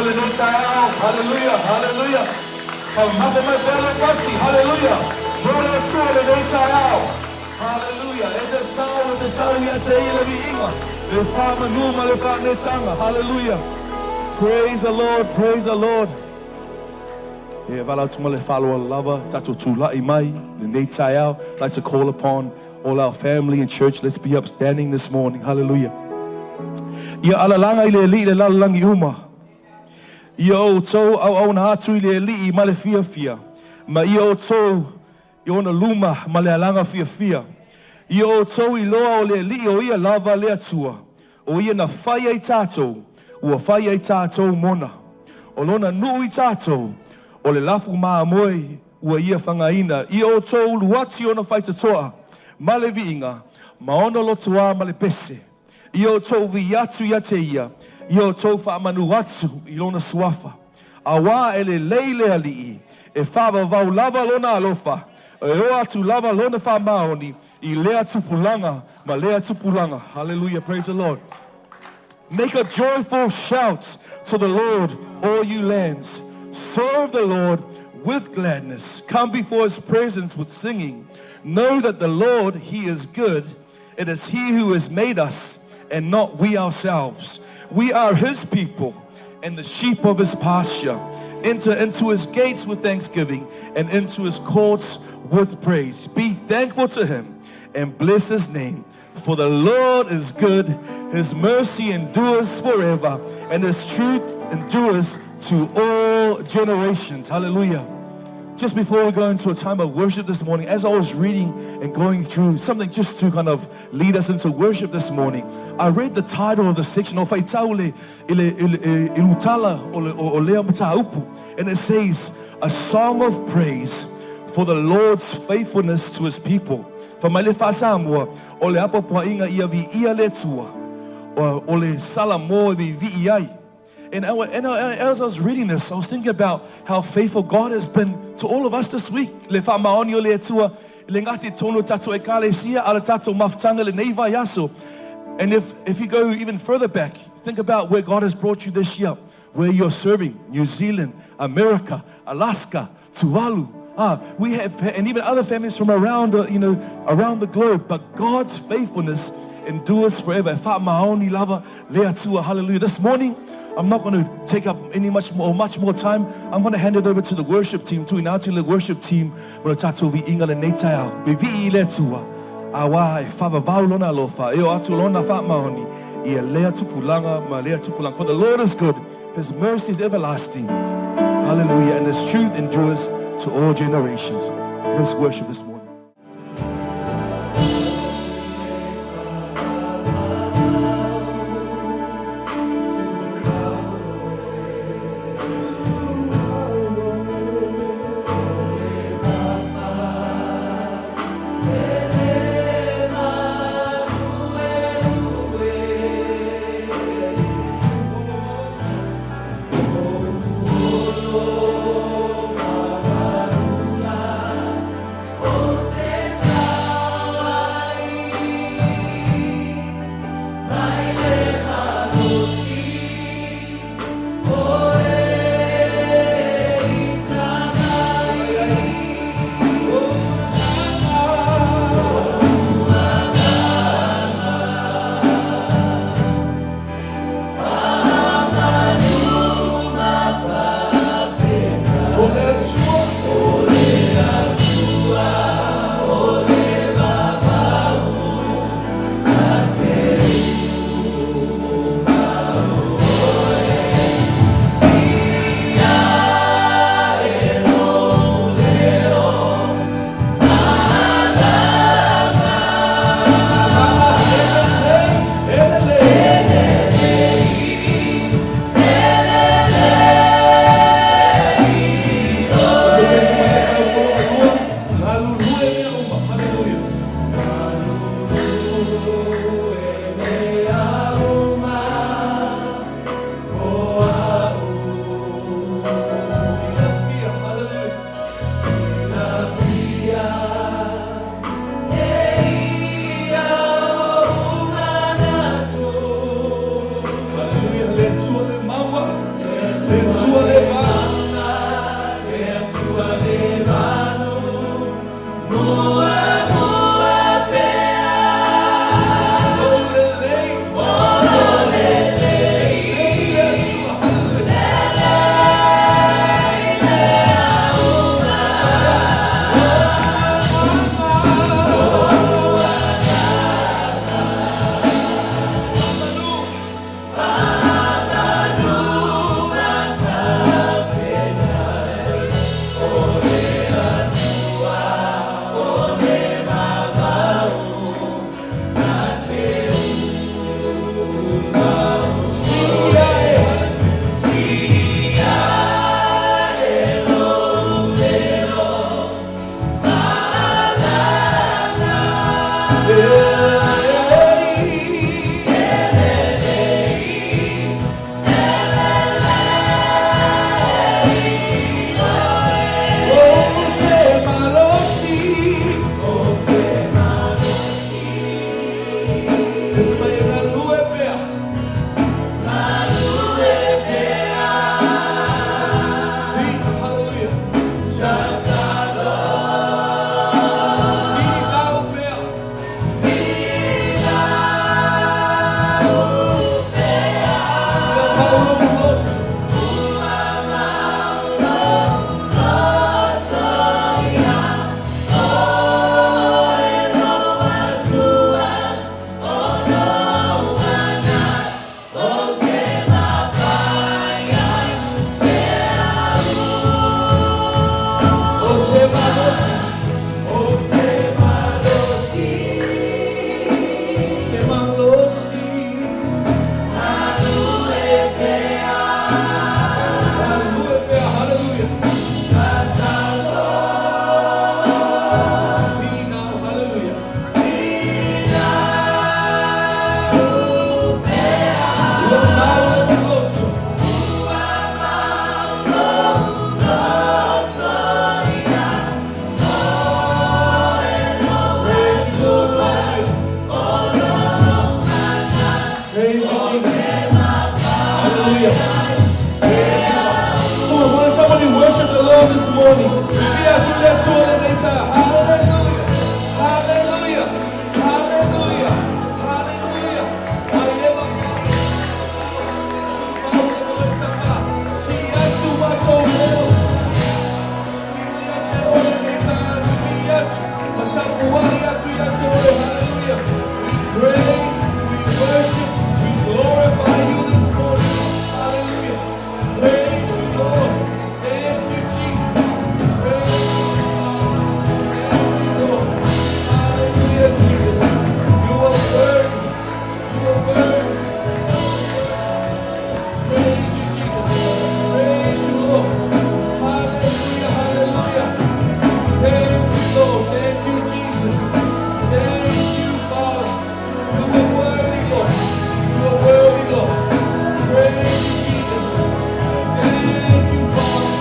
Hallelujah, hallelujah. Hallelujah. Hallelujah. Hallelujah. Praise the Lord, praise the Lord. I'd like to call upon all our family and church. Let's be upstanding this morning. Hallelujah. Yo to au na tu le li male fia ma yo to yo na luma male alanga fia yo to I loa o le li o ia lava le atua o ia na fai ai tato ua fai ai tato mona o lona nui tato o le lafu maa moe ua ia whangaina yo to luati o na fai tatoa male viinga maona lotua male pese yo to vi atu ia te ia Yo to fa manu atu I lona suafa. Awa ele leile ali e fa vau lava lona alofa. E o atu lava lona fa maoni I lea tupulanga ma lea tupulanga. Hallelujah, praise the Lord. Make a joyful shout to the Lord, all you lands. Serve the Lord with gladness. Come before his presence with singing. Know that the Lord, he is good. It is he who has made us and not we ourselves. We are his people and the sheep of his pasture. Enter into his gates with thanksgiving and into his courts with praise. Be thankful to him and bless his name. For the Lord is good, his mercy endures forever, and his truth endures to all generations. Hallelujah. Just before we go into a time of worship this morning, as I was reading and going through something just to kind of lead us into worship this morning, I read the title of the section of Faitaule Ilutala o Lea Mataupu, and it says, a song of praise for the Lord's faithfulness to his people. For my lefa Samoa, o le apa poinga ia vi ia le tua, o le salamo vi iai. And as I was reading this, I was thinking about how faithful God has been to all of us this week. Le fa maoni o le tua, le ngati tono tato e kalesia ala tato maftanga le neiva yaso. And if you go even further back, think about where God has brought you this year, where you're serving, New Zealand, America, Alaska, Tuvalu. We have, and even other families from around, around the globe. But God's faithfulness endures forever. Fa maoni lava le tua. Hallelujah. This morning, I'm not going to take up much more time. I'm going to hand it over to the worship team, to the worship team. Tato vi inga le neitao, vi le tua. Awa e fa vau lona lofa, e o atu lona fa maoni, e lea tupulanga ma lea tupulanga. For the Lord is good, his mercy is everlasting. Hallelujah, and his truth endures to all generations. Let's worship this morning. Oh morning. Via tu le tue le neta. Hallelujah. Hallelujah. Hallelujah. Hallelujah. Hallelujah. Hallelujah. We praise, we worship, we glorify you this morning. Hallelujah. Praise you, Lord. Thank you, Jesus. Praise you, Lord. Hallelujah, Jesus. You are worthy. You are worthy. Praise you, Jesus. Praise you, Lord. Hallelujah, hallelujah. Thank you, Lord. Thank you, Jesus. Thank you, Father. You are worthy, Lord. You are worthy, Lord. Praise you, Jesus. Thank you, Father.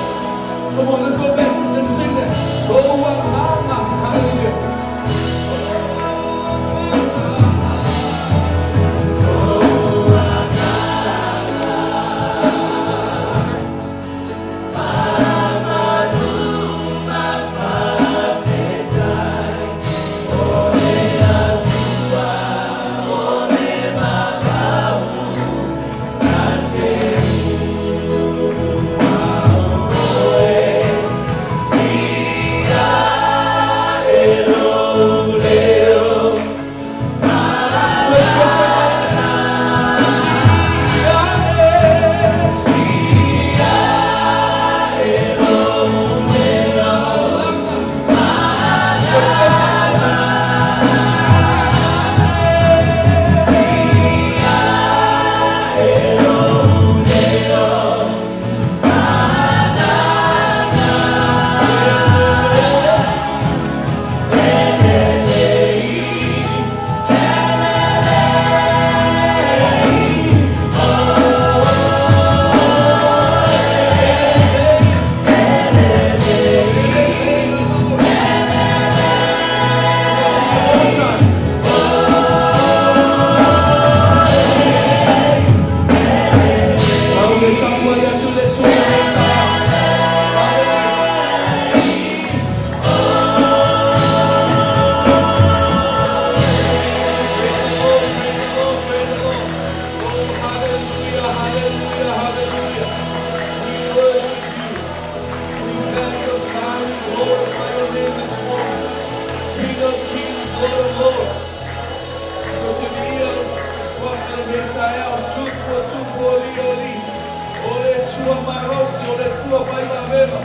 Come on, let's go back. Let's sing that. Oh, hallelujah.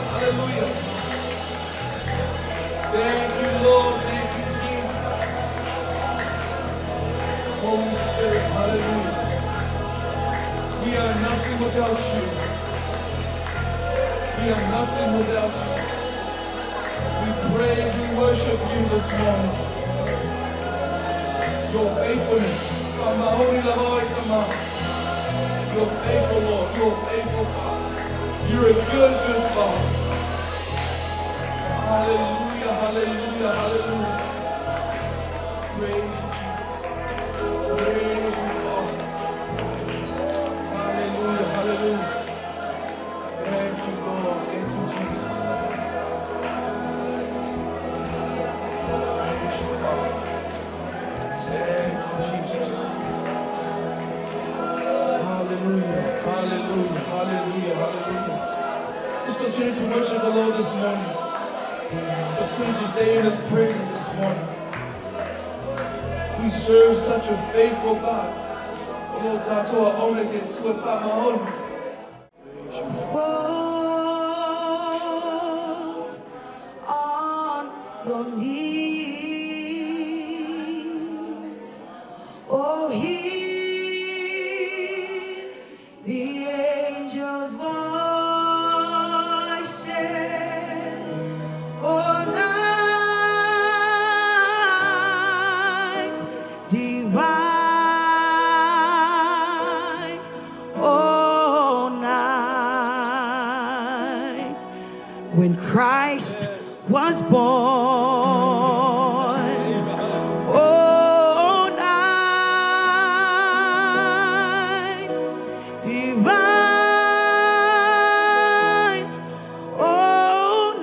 Hallelujah. Thank you, Lord. Thank you, Jesus. Holy Spirit, hallelujah. We are nothing without you. We are nothing without you. We praise, we worship you this morning. Your faithfulness. You're faithful, Lord. You're faithful, Father. You're a good, good Father. Hallelujah, hallelujah, hallelujah. Praise you, Jesus. Praise you, Father. Hallelujah, hallelujah. Thank you, Lord. Thank you, Jesus. Praise you, Father. Thank you, Jesus. Hallelujah, hallelujah, hallelujah, hallelujah. Let's continue to worship the Lord this morning. Continue to stay in His presence this morning. We serve such a faithful God. Oh Lord God, to our owners and to our family. Fall on your knees. Oh, hear the angels' voices. Oh, night divine. Oh, night when Christ was born. Oh, night divine. Oh,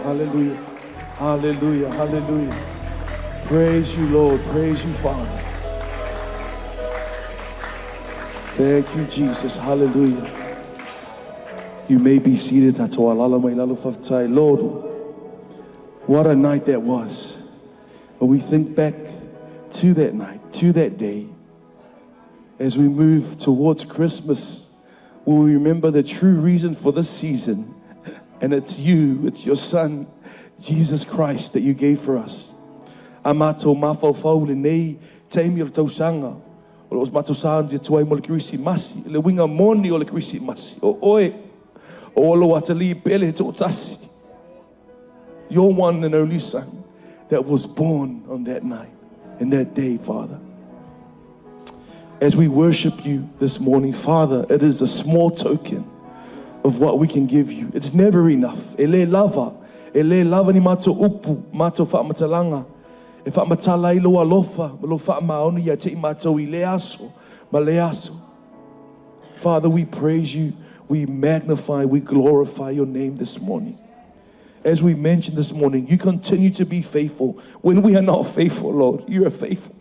Hallelujah. Hallelujah. Hallelujah. Praise you, Lord. Praise you, Father. Thank you, Jesus. Hallelujah. You may be seated. Lord, what a night that was. When we think back to that night, to that day, as we move towards Christmas, will we remember the true reason for this season? And it's you, it's your Son, Jesus Christ, that you gave for us. Amato mafau le nei taimi o le tausanga. O os matosan de tuai mo le Kerisimasi. Le winga moni o le Kerisimasi. O oe. O lo atali pele to tasi. Your one and only Son that was born on that night and that day, Father. As we worship you this morning, Father, it is a small token of what we can give you. It's never enough. Ele lava ni mato upu, mato whaamatalanga. E whaamatala I loa alofa, lo whaamaoni ia te mato I leaso, ma leaso. Father, we praise you, we magnify, we glorify your name this morning. As we mentioned this morning, you continue to be faithful. When we are not faithful, Lord, you are faithful.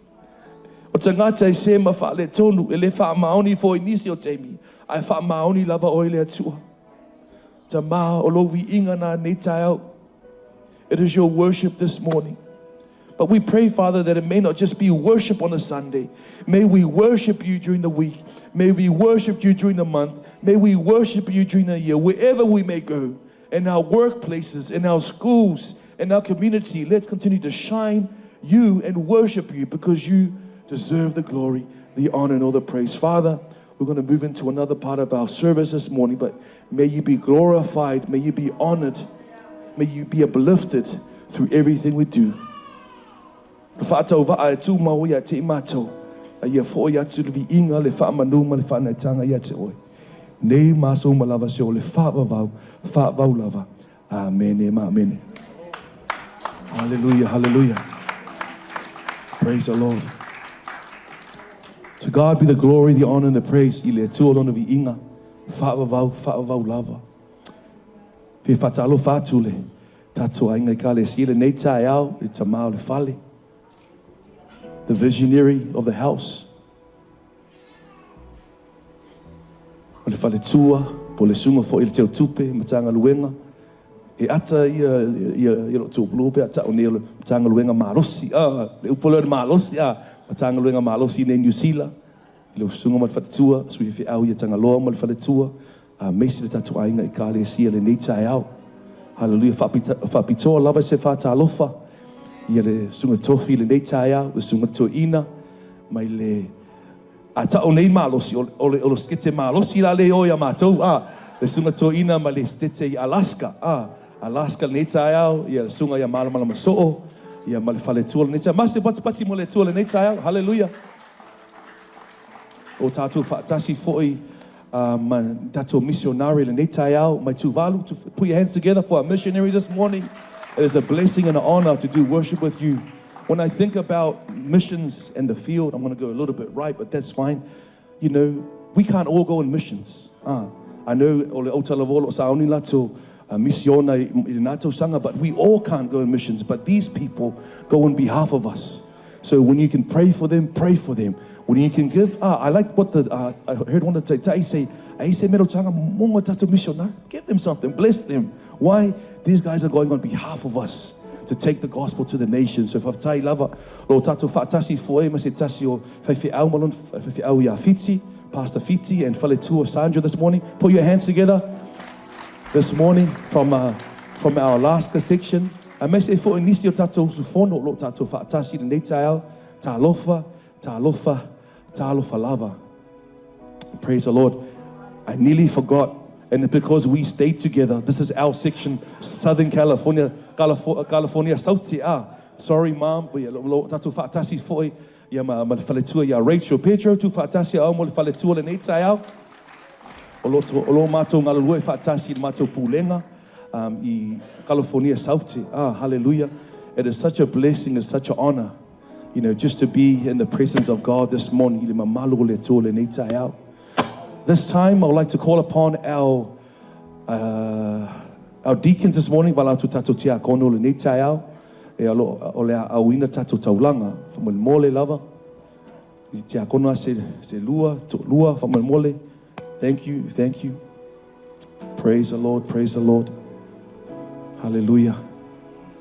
O tangata I se ma whaale tonu, e le whaamaoni fo inisi o teimi, ai whaamaoni lava oile atua. Ta maa o lo vi inga na nei tai au. It is your worship this morning. But we pray, Father, that it may not just be worship on a Sunday. May we worship you during the week. May we worship you during the month. May we worship you during the year. Wherever we may go, in our workplaces, in our schools, in our community, let's continue to shine you and worship you because you deserve the glory, the honor, and all the praise. Father, we're going to move into another part of our service this morning, but may you be glorified. May you be honored. May you be uplifted through everything we do. Whaatau va'a e tū mau ia te imatou. A ia fo ia tu vi inga le whaamanuma le whaanatanga ia te oi. Nei maso malava se o le whaavau lava. Amen, amen. Hallelujah, hallelujah. Praise the Lord. To God be the glory, the honor, and the praise. I le tū lona vi inga. Whaavau lava. Pe whatalo whātule. Tatua inga I ka le sile nei tai au, le tamau le whale. The visionary of the house. O le whale tua, po le sunga fo I le teo tupe, matanga luenga. E ata ia lo tō pulupe, ata o ne le matanga luenga marosi. Le upolo le marosi, matanga luenga marosi ne New Zealand. I le sunga ma le whale tua, sui fi au ia tanga loa ma le whale tua. Meisi le tatu ainga I ka le sia le nei tai au. Hallelujah. Whapitoa lava se whātalofa. Ia le sunga tofi le nei tai au, le sunga toina, mai le ata o nei malosi, o le skete malosi la le oia mātou, le sunga toina mai le stete I Alaska, Alaska le nei tai au, ia le sunga ia Malamalama soo, ia ma le whale tua le nei tai au, mas te pati mo le tua le nei tai au, hallelujah. O tātou whaatasi foi, tātou missionary le nei tai au, mai tūwalu, to put your hands together for our missionaries this morning. It is a blessing and an honor to do worship with you. When I think about missions in the field, I'm going to go a little bit right, but that's fine. You know, we can't all go on missions. I know o le otalavolo sa oni lato misiona I nato sanga, but we all can't go on missions. But these people go on behalf of us. So when you can pray for them, pray for them. When you can give, I like what I heard one of the tai say. I say mero tanga mongo tato missionar. Give them something, bless them. Why? These guys are going on behalf of us to take the gospel to the nations. So if I've tai lava, lo tato whaatasi foe, ma se tasi o whaiwhi au malon, whaiwhi au ia Fiti, Pastor Fiti, and Whale Tua Sandra this morning. Put your hands together this morning from our Alaska section. A me se fo inisi o tato sufono, lo tato whaatasi le nei tai au, ta alofa lava. Praise the Lord. I nearly forgot. And because we stayed together, this is our section, Southern California, South. Sorry, Mom, but tatu whaatasi foi, ia ma le whale tua ia Rachel Pedro, tu whaatasi au mo le whale tua le nei tai au. O lo mātou ngalulue whaatasi le mātou pūlenga I California South. Hallelujah. It is such a blessing, it's such an honor, you know, just to be in the presence of God this morning. This time, I would like to call upon our Our deacons this morning, wala tu tato tia kono le nei tai au, e alo o le auina tato taulanga, whamal mole lava, I tia kono se lua, to lua, whamal mole. Thank you, thank you. Praise the Lord, praise the Lord. Hallelujah.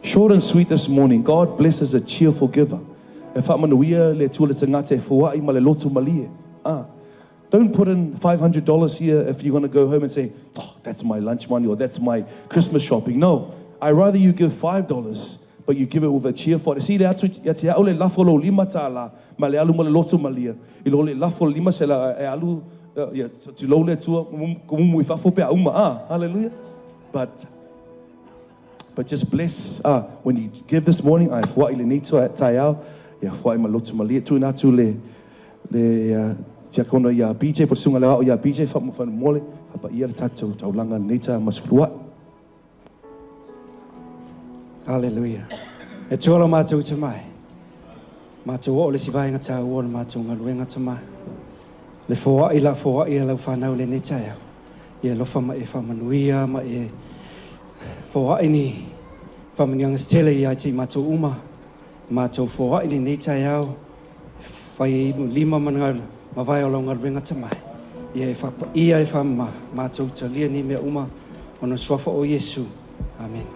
Short and sweet this morning. God blesses a cheerful giver. E whamanuia le tula tangate fuai ma le lotu malie. Don't put in $500 here if you're going to go home and say, oh, that's my lunch money or that's my Christmas shopping. No, I'd rather you give $5, but you give it with a cheerful. See, le atu ya te au le lafo lo lima tala, ma le alu ma le lotu malia. I lo le lafo lima se la e alu, ya tu lo le tua, kumu I fafo pe auma. Hallelujah. But just bless. When you give this morning, I fuai le nito tai au, ya fuai ma lotu malia tu na tu le tia kono ia BJ po sunga lewa o ia BJ fa mo fa mole pa ia le tatou taulanga neta masflua. Hallelujah. E tuala mātou te mai. Mātou o le siwai ngata ua le mātou ngalue ngata mai. Le fōa i la lau whanau le neta iau. Ia lofa ma e whamanuia ma e fōa i ni whamanianga stele i aiti mātou uma. Mātou fōa i ni neta iau. Whai lima mananga ma vai o longa renga tamai. Ia e whapa ia e whama mātou talia ni mea uma ono swafa o Yesu. Amen.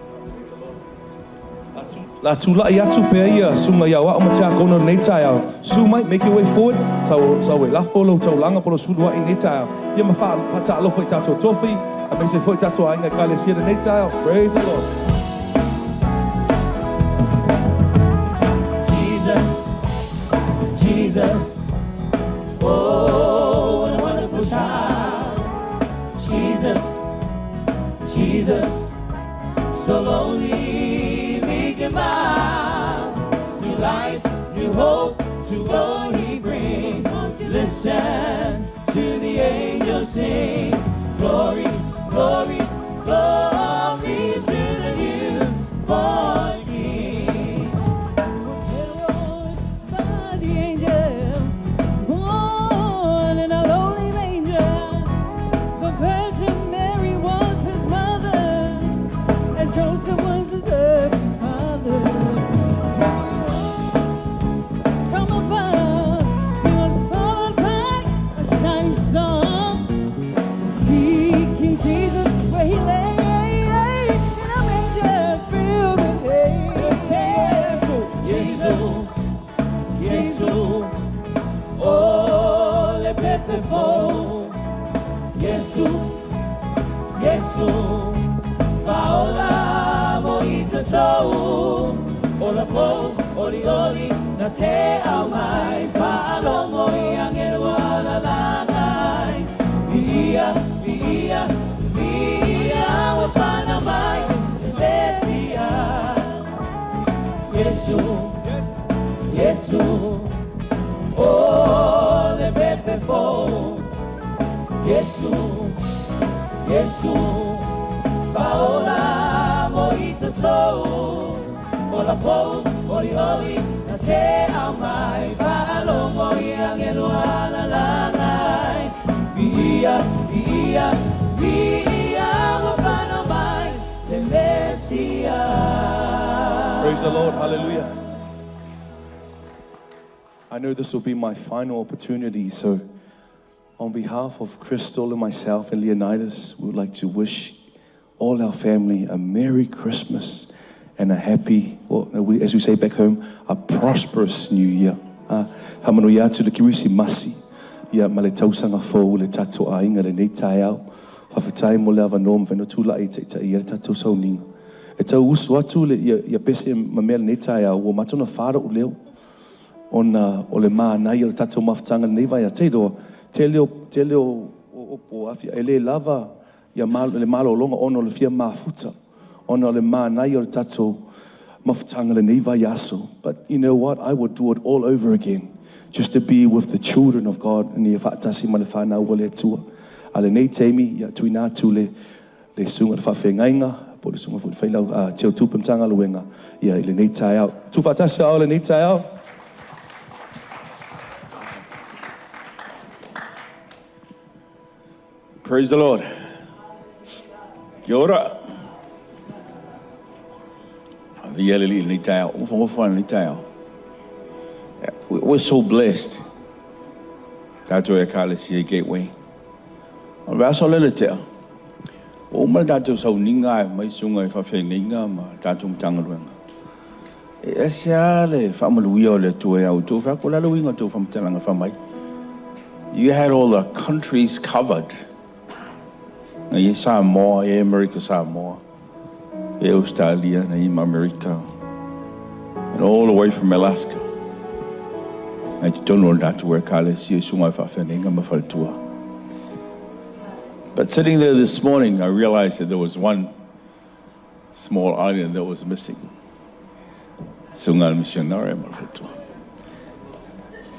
La tula ia tu pe ia sunga ia wa o matia kono nei tai au. Su might make your way forward. Sa we la follow tau langa polo sulu I nei tai au. Ia ma fa pata lo foi tato tofi. A me se foi tato ainga ka le sia nei tai au. Praise the Lord. Jesus. Oh, what a wonderful child. Jesus, so lonely, meek and mild. New life, new hope to all He brings. Listen to the angels sing. Glory, glory, glory to the newborn King. Heralded by the angels, born in a lowly manger. The Virgin Mary was His mother, and Joseph was His earthly father. From above, He was followed by a shining star, seeking Jesus where He lay in a manger filled with hay. Jesus, oh, le pepe fo. Jesus, faola mo itatou. Ola po, oli, na te au mai. Faalomo I angelo ala langai. Via, wapana mai. Lesia. Jesus, oh, le pepe fo. Jesus, paola mo itatou. Ola po, oli, na te au mai. Faalomo I angelo ala langai. Via, wapana mai. Le Messia. Praise the Lord. Hallelujah. I know this will be my final opportunity, so on behalf of Crystal and myself and Leonidas, we would like to wish all our family a Merry Christmas and a happy, or as we say back home, a prosperous New Year. Manuia to the Kerisimasi. Ia ma le tausanga fōu le tato ainga le nei tai au. Whawhatai mo le awa nom whenua tūla I te ia le tato sauninga. E tau usu atu le ia pese ma mea le nei tai au, o matona whara u leo. O le maa nai le tato mawhatanga nei vai a te doa. Te leo o afia, e le lava ia le malo longa ono le fia mafuta. Ono le maa nai le tato mawhatanga le nei vai aso. But you know what? I would do it all over again. Just to be with the children of God and ia whaatasi ma le whanau o le atua. A le nei teimi, ia tui nā tu le sunga le whawhengainga, po le sunga fu le whailau, teo tupamtanga luenga, ia le nei tai au. Tu whaatasi au le nei tai au. Praise the Lord. Kia ora. We're so blessed. Tātou e kālesia gateway. Raso lele te. O ma tātou sauninga e mai sunga e whawhenginga ma tātou mtangaruanga. E sia le whamaluia o le tue au tō whakolaluinga tō whamtalanga whamai. You had all the countries covered. Na i Samoa, e America Samoa, e Australia, na i America, and all the way from Alaska. I don't know that where Kerisimasi sunga whawhenginga ma whaltua. But sitting there this morning, I realized that there was one small island that was missing. Sunga missionary ma whaltua.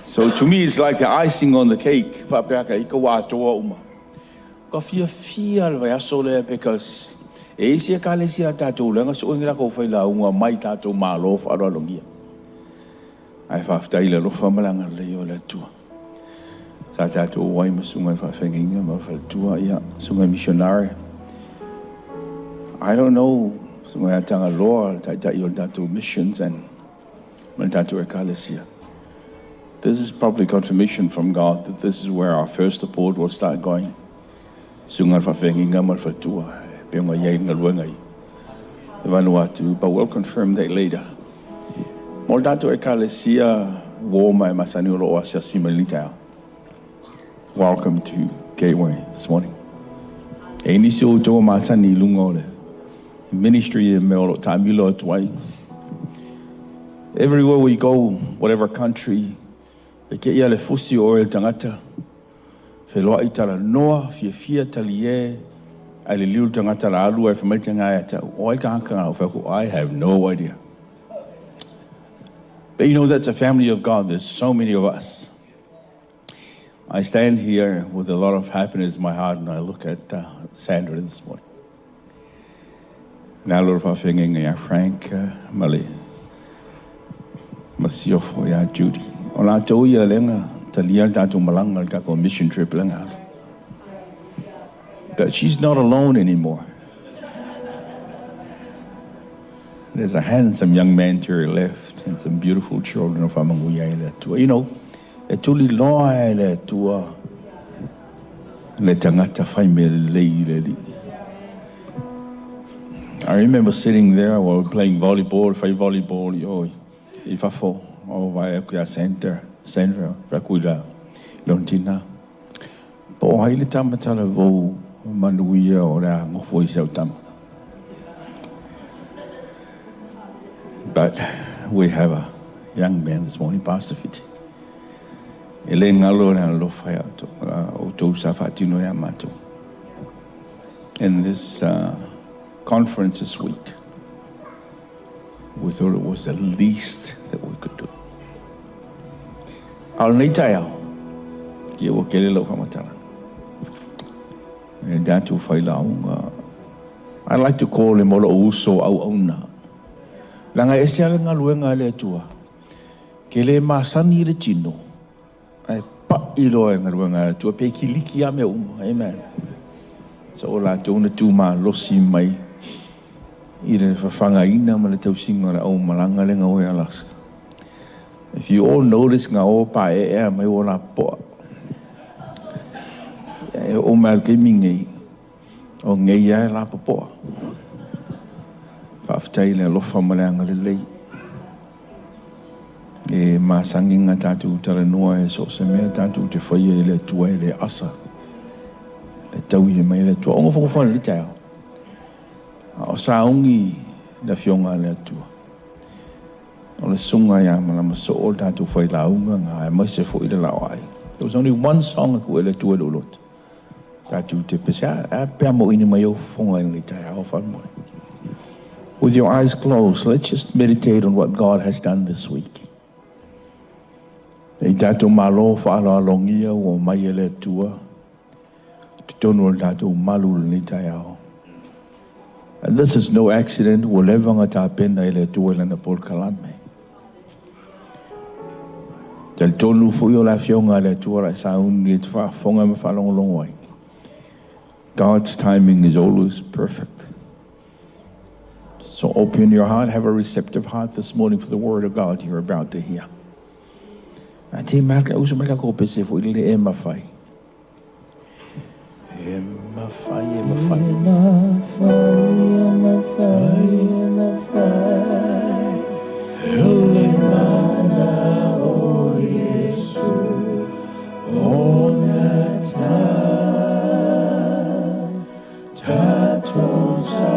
So to me, it's like the icing on the cake. Whapeaka ika wātoa uma. Ka fia le aso le because e isi e Kerisimasi a tātou lenga so ingira ko whaila unga mai tātou mālo whaaralongia. Ai whaftai le rofa malanga le o le tua. Sa tātou wai masunga whawhenginga ma whaltua ia sunga missionary. I don't know sunga tanga loa tai o tātou missions and man tātou e Kerisimasi. This is probably confirmation from God that this is where our first support will start going. Sunga whawhenginga ma whaltua. Peonga iei ngaluengai. Vanuatu, but we'll confirm that later. Mo tātou e Kerisimasi wōma e masani o loa sia simalita. Welcome to Gateway this morning. E nisi o tō masani lunga ole. Ministry e me o lo tāmilo atuai. Everywhere we go, whatever country, e ke ia le fusi o e tangata. Wheloa i tala noa, fia tali e, ai le liu tangata la alu e whamaitia ngai ata. O ai ka hanga o whaku, I have no idea. But you know, that's a family of God. There's so many of us. I stand here with a lot of happiness in my heart and I look at Sandra this morning. Nā lor whawhenginga ia Frank, Mali, Masiofo ia Judy. O nā tau ia lenga, ta lia tātou malanga ka ko mission trip lenga. But she's not alone anymore. There's a handsome young man to her left and some beautiful children of Manuia le tua. You know, e tuli loa le tua le tangata whai me lei le li. I remember sitting there while playing volleyball, whai volleyball, yo, I whafo, o vai e kuia Sandra, whakuila, Lontina. Po hai le tamatala vau Manuia o rea ngofo I sau tama. But we have a young man this morning, Pastor Fiti. Ele ngalo na lo fai o tau sa fatino ya mato. In this conference this week, we thought it was the least that we could do. Al nei tai au, ki o kele lau whamatala. And that to fai lau, I like to call him olo uso au auna. Langa ese ale ngaluenga le tua. Ke le masani le tino. Ai pa ilo e ngaluenga le tua. Pe ki liki ame amen. So o la tōna tū mā losi mai. I le whawhanga ina ma le tausinga le au malanga le ngau e Alaska. If you all notice ngā o pa e mai o la poa. E o mal ke mingei. O ngei ai la poa. Whaftai le lofa malanga le lei. E māsanginga tātou tala noa e so se mea tātou te whaia e le tua e le asa. Le tau i mai le tua. Onga whakawhana le tau. O saungi na fionga le tua. O le sunga ia malama so o tātou whai launga ngā e mai se fo i le lau ai. There was only one song ko e le tua lulot. Tātou te pesa. A pia mo ini mai o whonga i le tau. With your eyes closed, let's just meditate on what God has done this week. E tātou malo whaala alongia o mai e le tua. Tonu o tātou malu ni tai ao. And this is no accident. Wo levanga tā pena e le tua lana Paul Kalame. Tal tonu fui o la fionga le tua la saun ni te whafonga me whalongolongo ai. God's timing is always perfect. So open your heart, have a receptive heart this morning for the word of God you're about to hear. Ati marka uso marka ko pese fo ile e mafai. E mafai, e mafai. Ele mana o Yesu onata tato sa.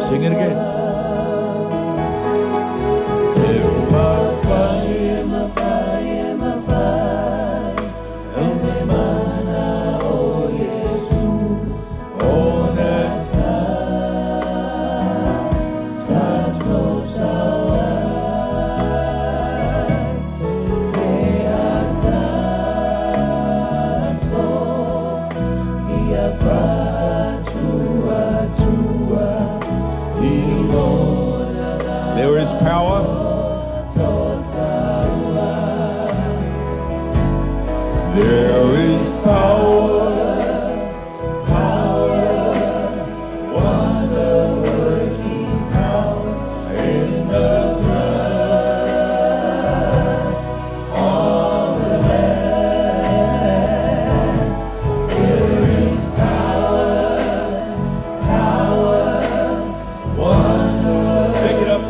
Sing it again. There is power. There is power. Wonder-working power in the blood of the Lamb. There is power, wonder. Take it up.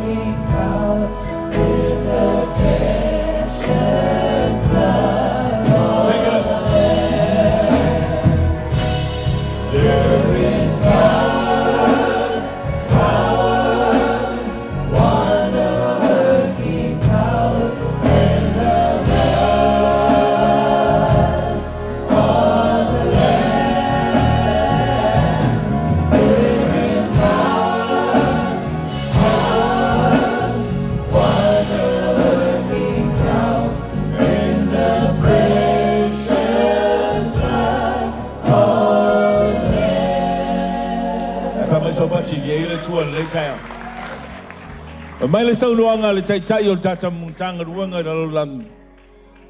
Mai le stau luanga le tai tai o tata mutanga ruanga le lang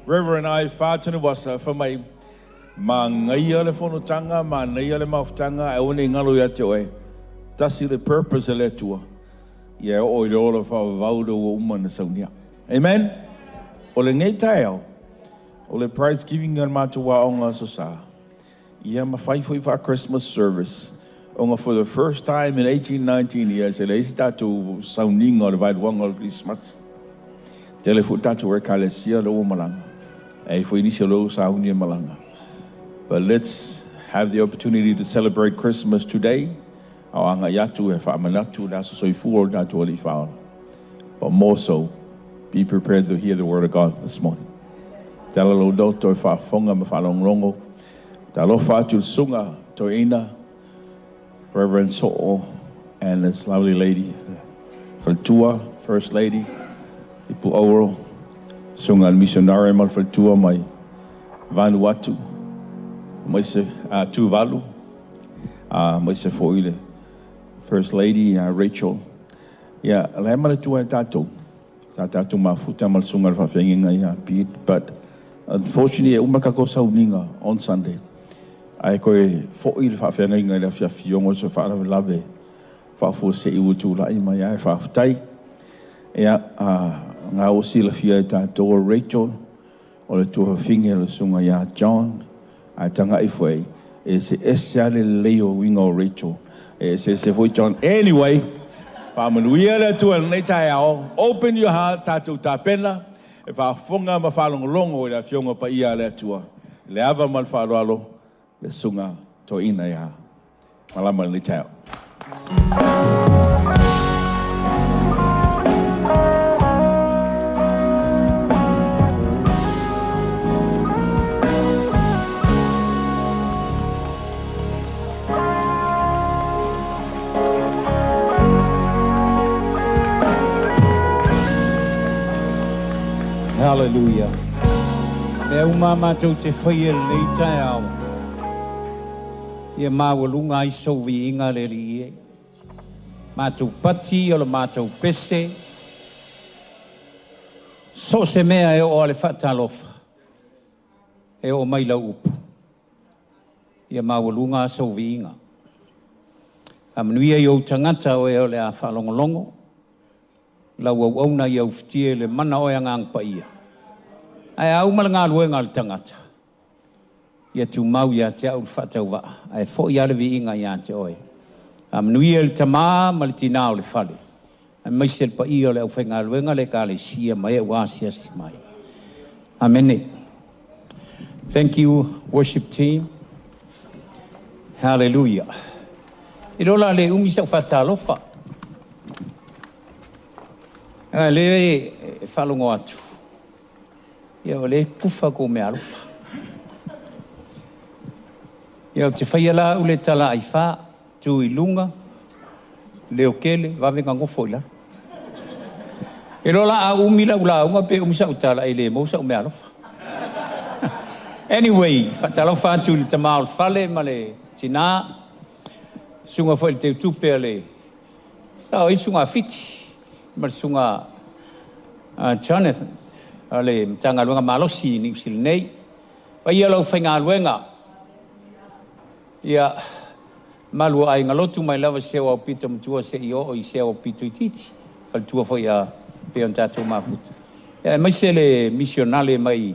Reverend I Fatana wasa for my mangaia le fono tanga mangaia le maftanga I only ngalo ya te oe tasi the purpose le tua ia o i all of our vaudo o umana saunia amen o le ngai tai o le prize giving al matua onga so sa ia ma fai foi for Christmas service for the first time in 18-19 years, ele statu sauninga o vai wanga Christmas. Tele fu tatu e kalesia lo malanga. E fu inicia lo saunia malanga. But let's have the opportunity to celebrate Christmas today. Anga yatu e fa manatu da so fu o tatu oli fa. But more so, be prepared to hear the word of God this morning. Tele lo doctor fa fonga ma fa longo. Talo fa tu sunga to ina. Reverend Soul and this lovely lady, Faltua, First Lady, Ipu Oro, Sungan Missionary Mal Faltua, my Vanuatu, Moise Tuvalu, Moise Foile, First Lady, Rachel. Yeah, Lamana Tua Tato, Tatu Mafuta Mal Sungan Fafenga, but unfortunately, Umakako Sauninga on Sunday. Ai koe fo'i le whawhenga le whiawhiongo so whaara lawe whawho se iu tu lai mai ai whawhtai ea ngā osi la whia e tātou Rachel o le tuha whinge le sunga ia John ai tanga i whai e se esia le leo winga o Rachel e se fwoi John anyway Manuia le tua nei tai ao open your heart tātou tā pena e whawhonga ma whalongolongo i la whionga pa ia le tua le ava mal wharoalo le sunga to ina ya malama le tau. Hallelujah. E uma mātou te whaia nei tai au. Ia māwalunga I sovi inga le li e. Mātou pati o le mātou pese. So se mea e o ale whatalofa. E o mai lau upu. Ia māwalunga sovi inga. A manuia I o tangata o e o le a whalongolongo. Lau au auna I au ftie le mana o ngang pa ia. Ai au malanga lue ngal tangata. Ia tu mau ia te au whatau wa. Ai fo ia le vi inga ia te oe. A manuia le tama malitina o le fale. Ai maisel pa ia le au whenga luenga le ka le sia mai au asia si mai. Amene. Thank you, worship team. Hallelujah. I rola le umisa whatalofa. Le e whalongo atu. Ia o le pufa ko me alufa. Ia o te whaiala ule tala ai wha, tu I lunga, leo kele, wawenga ngofo ila. E rola a umila ula unga pe umisa utala I le mousa o me alufa. Anyway, whatalofa atu le tamao fale ma le tina, sunga fo il te utupe le, o I sunga fiti, ma sunga Jonathan, ale mtanga luenga malosi ni usil nei. Pa ia lau whainga luenga. Ia malu ai ngalotu mai lava sewa o pito mtua se I o I sewa o pito I titi. Faltua fo ia peon tatou mafuta. Ia mai se le missionale mai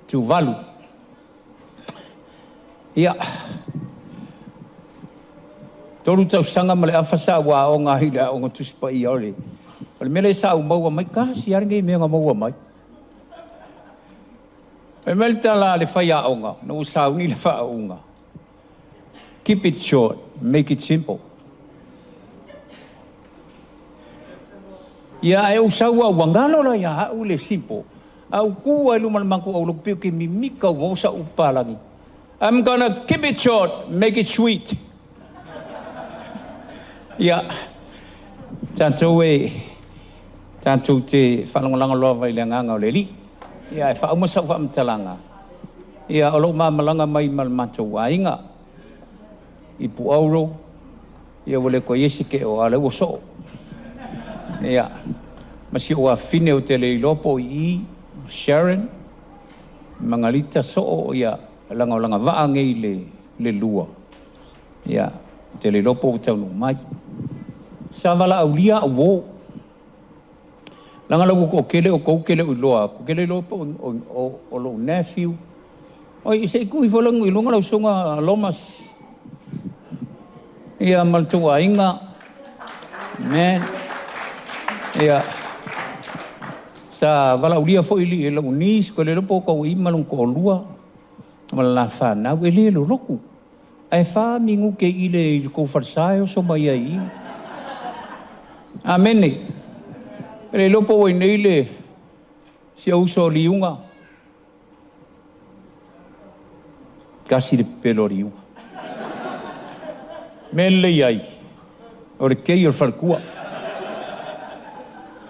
tu valu. Ia toru tau sanga male afasa wa o ngā hila o ngā tuspa I ole. Ole mele sa u maua mai kasi aringe me ngā maua mai. E melta la le whaia onga, no usau ni le wha onga. Keep it short, make it simple. Ia e usau au wangalo la ia hau le simple. Au kua e luman manku au lupio ke mimika au sa upalangi. I'm gonna keep it short, make it sweet. Ia, tātou te whalongalanga loa vai le nganga o le li. Ia, e whaumasa whaamtalanga. Ia, o lo malanga mai malmatou ainga. I pu auro. Ia, wale ko yesike o ale o so. Ia, masi o a fine o te le ilopo I Sharon. Mangalita so ia, langa o langa vaangei le lua. Ia, te le ilopo o taunu mai. Sa wala au lia au wo. Langa lau ko kele o kou kele o loa. Ko kele loa o lo nephew. Oi, se iku I whalangu I lunga lau songa lomas. Ia maltua inga. Man. Ia. Sa wala au lia fo ili e lau nis. Ko le lopo kou I malung ko lua. Malala whanau e le lo roku. Ai wha mingu ke I le kou farsaio so mai ai. Amene. Le lopo o nei le si uso liunga. Kasi le pelo liunga. Men le ai. O le kei o farkua.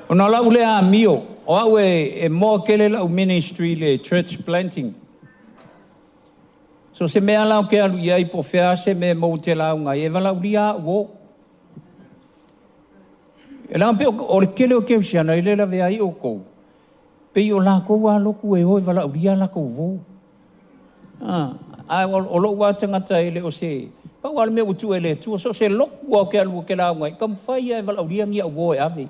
O na lau le a mio. O au e moa kele lau ministry le church planting. So se mea lau ke alu iai po fea se me mo te lau ngai. E walau lia wo. E la pe o le kele o ke siana ile la vea I o kou. Pe o la kou a loku e oi wala uria la kou wo. O lo wa tangata ile o se. Pa wala me utu ele tu so se loku o ke alu ke la ngai. Kam fai e wala uria ngia wo e ave.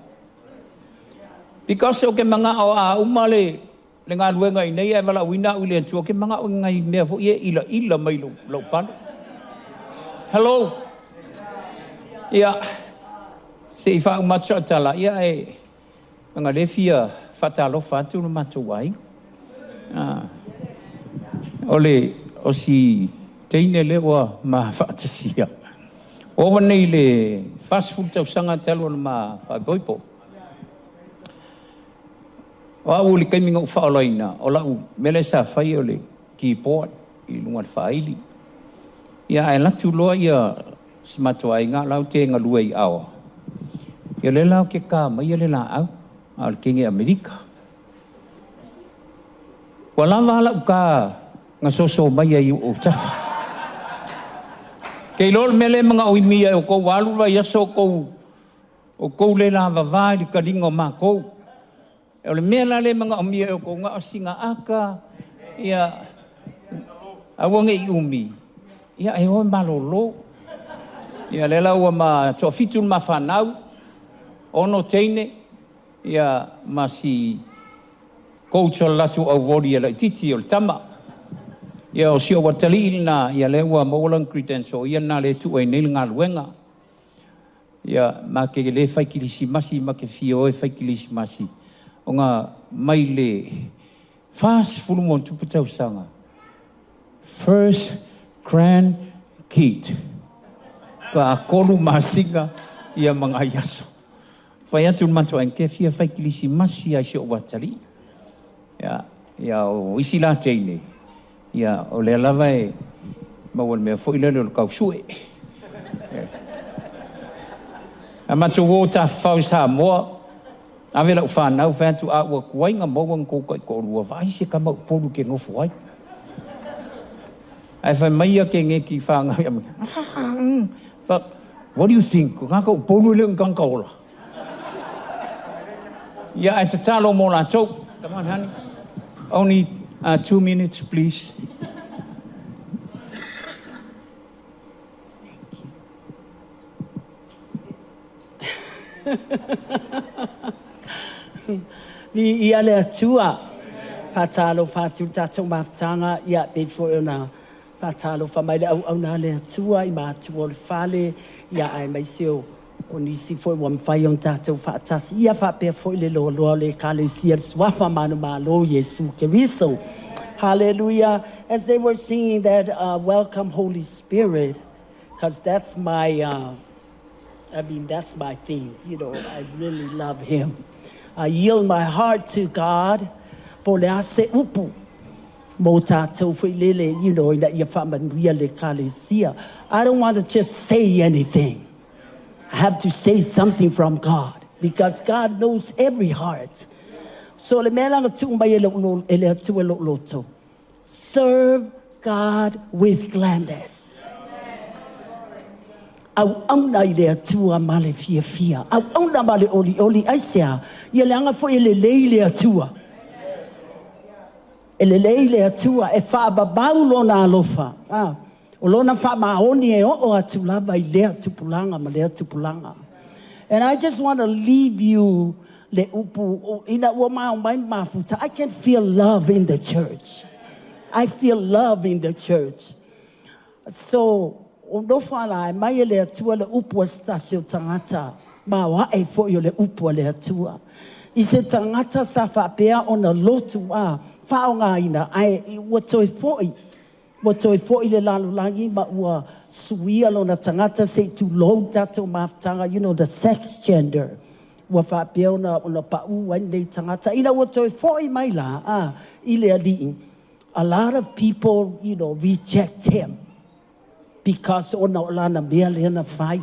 Because o ke manga o a umale le ngā luenga I nei e wala uina ule tu o ke manga o ngai mea fo ie ila mai lo pano. Hello. Ia. Se I whau macho tala, ia e ngā lewhia whatalo whatu no macho wai. Ole, o si teine lewa ma whatasia. Owa nei le fast food tau sanga talo na ma whaboipo. O au li kaiminga u whaolaina, o lau mele sa whai o le ki port I lunga whaili. Ia e latu loa ia si macho ai ngā lau te ngā lua I awa. Ia le lau ke ka mai le la au al kinge Amerika. Kua lava ala uka ngā soso mai ai o tafa. Kei lor mele mga oimia o kou walu vai aso o kou le lava vai di karinga o mākou. E ole mea la le mga oimia o kou ngā o singa aka ia awange I umi. Ia e hoi malolo. Ia le lau ma toa fitul ma whanau. Ono teine. Ia ma si koutua latu au vori e la titi o le tama. Ia o si o watali ina ia le ua maulang credential. Ia na le tu e nil ngā luenga. Ia ma ke le whai Kerisimasi ma ke fio e whai Kerisimasi. O ngā mai le fast fulumon tuputau sanga. First grand kid. Ka akolu masinga ia mga yaso. Whai atu manto en ke fia whai Kerisimasi ai si o watali. Ia o isi la teine. Ia o le lava e mawan mea fwoi o kau sue. A matu wō ta whau sa moa. A vela u whanau whantu a ua kuai ngā mauang kōkai ko rua. Vai se ka mau polu ke ngofu ai. Ai whai mai a ke nge ki whangai. But what do you think? Ngā kau polu le ngā kaola. Ia ai te talo mō la tau. Come on, honey. Only 2 minutes, please. Ni ia le atua. Whatalo whatu tatou maftanga ia before ona. Whatalo whamaile au na le atua I mātua le whale. Ia ai mai seo. O nisi foi wa mfai on tatou whaatasi. Ia whapea foi le loa le kalesia. Swafa manu malo Yesu Keriso. Hallelujah. As they were singing that welcome Holy Spirit. Because that's my... that's my theme. You know, I really love him. I yield my heart to God. Polea se upu. Motato lele, you know, that you're really kalesia. I don't want to just say anything. I have to say something from God. Because God knows every heart. So le melang tu serve God with gladness. Au auna I le atua male fia fia. Au auna male oli aisea. Ia leanga fo ele leile atua. Ele leile atua e wha babau lona alofa. O lona wha maoni e o atu lava I lea tupulanga ma lea tupulanga. And I just want to leave you le upu ina ua mai mafuta. I can feel love in the church. I feel love in the church. So o no whala mai le atua le upu stasio tangata ma wa e fo yo le upu le atua I se tangata sa whapea o na lotu a whaonga ina ai watoi foi le lalulangi ma ua suia lo na tangata se tu lo tato maftanga you know the sex gender wa whapea o na pau wai nei tangata ina watoi foi mai la I le ali a lot of people you know reject him because ona lana mea lena fai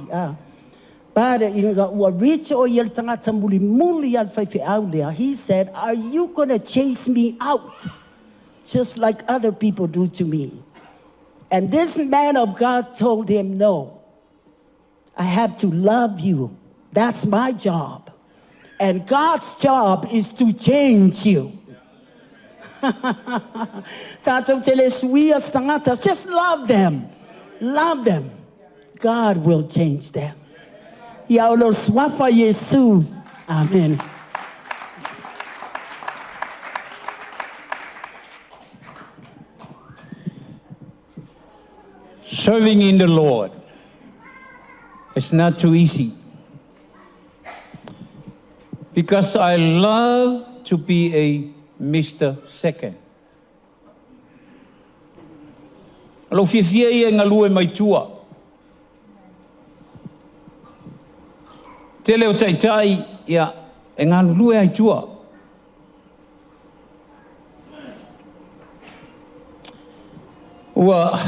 But inga ua rich o yel tangata muli al fai au lea. He said, are you going to chase me out just like other people do to me? And this man of God told him, no. I have to love you. That's my job. And God's job is to change you. Tato tele suia tangata, just love them. Love them. God will change them. Ya lo swafa Yesu. Amen. Serving in the Lord. It's not too easy. Because I love to be a Mr. Second. Alo fifia ia ngalue mai tua. Tele o taitai ia e ngalue ai tua. Ua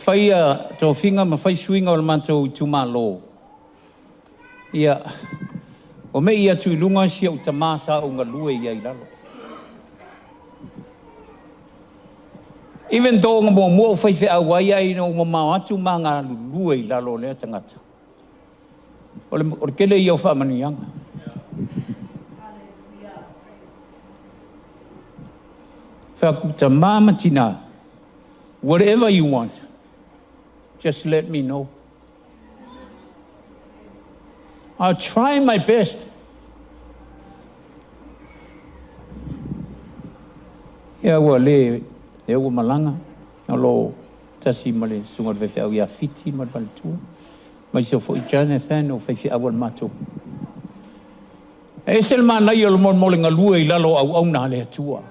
whaia tō whinga ma whai suinga o le mātou tumalo. Ia o me ia tui lunga sia o tamasa o ngalue ia I lalo. Even though nga mo whaiwhi au wai ai no mau atu mā ngā lulua I lalo lea tangata. O le kele I au whaamanianga. Whakuta māmatina. Whatever you want, just let me know. I'll try my best. Ia ua le ua malanga, alo tasi ma le sunga le whewhau ia fiti ma le whaletua. Mai se fo I Jonathan o whewhau al mato. E sel mā nai alo mole ngā lua I lalo au nā le atua.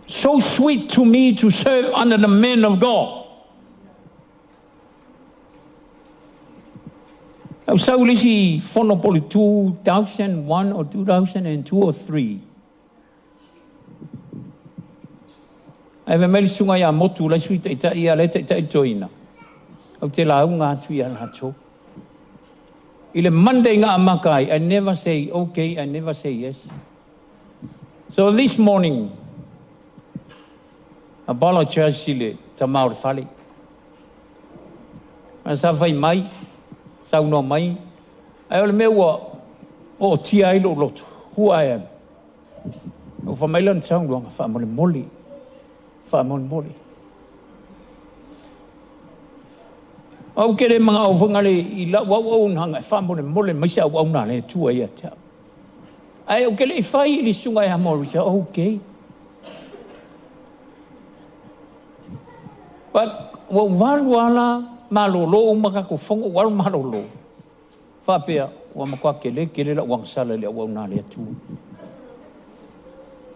So sweet to me to serve under the men of God. Au saulisi whanopoli 2001 or 2002 or 3. Ai ve meli sunga ia motu la sui ta ia le ta toina. Au te la unga tu ia la cho. Ile Monday nga amakai, I never say okay, I never say yes. So this morning, a bala church sile ta maur fali. Asa vai mai, sa uno mai. Ai ole meua o tia I lo lotu. Who I am. O fa mai lan sang luanga fa mole moli. Fa moli. Au kere mga au whangare I la wau hanga fa mole mai sa au na le tua ia ta. Ai o kele I whai li sunga ia mori sa okay. But wa waluala malolo maka ko fongo wal malolo. Fa pea wa makwa kele la wang sala le wa na le tu.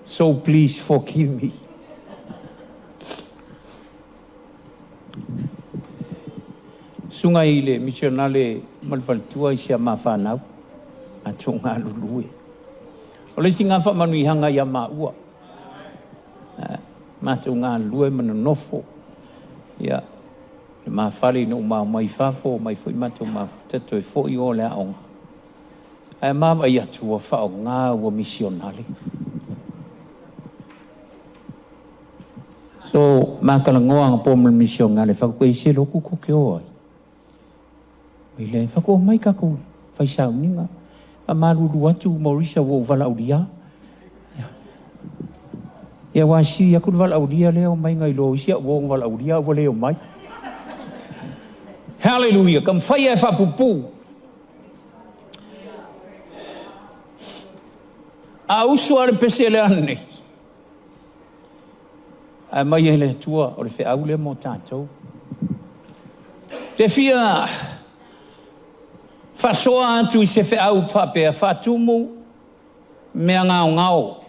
So please forgive me. Sunga ile missionale malfal tua I sia mafanau atunga lului. Ole singa fa Manuia hanga ya maua. Matunga lue manofo. Ya, ma fali no ma mai fafo mai foi mato ma teto fo I ole a on. Ai ma va ia tua fa o nga o missionale. So ma kala ngoa po missionale fa ko ise lo ku ko ke oi. Ile fa ko mai ka ko fa sa ninga. A malu atu Maurisa wo vala udia. Ya wasi ya kun vala udia leo mai ngai lo sia wo vala udia wo leo mai. Hallelujah. Kam faya fa pupu. A usuar pesele ane. A mai ele tua o le fe aule mo tatou. Te fia fa soa atu I se fe au fa pe fa tumu me ngao.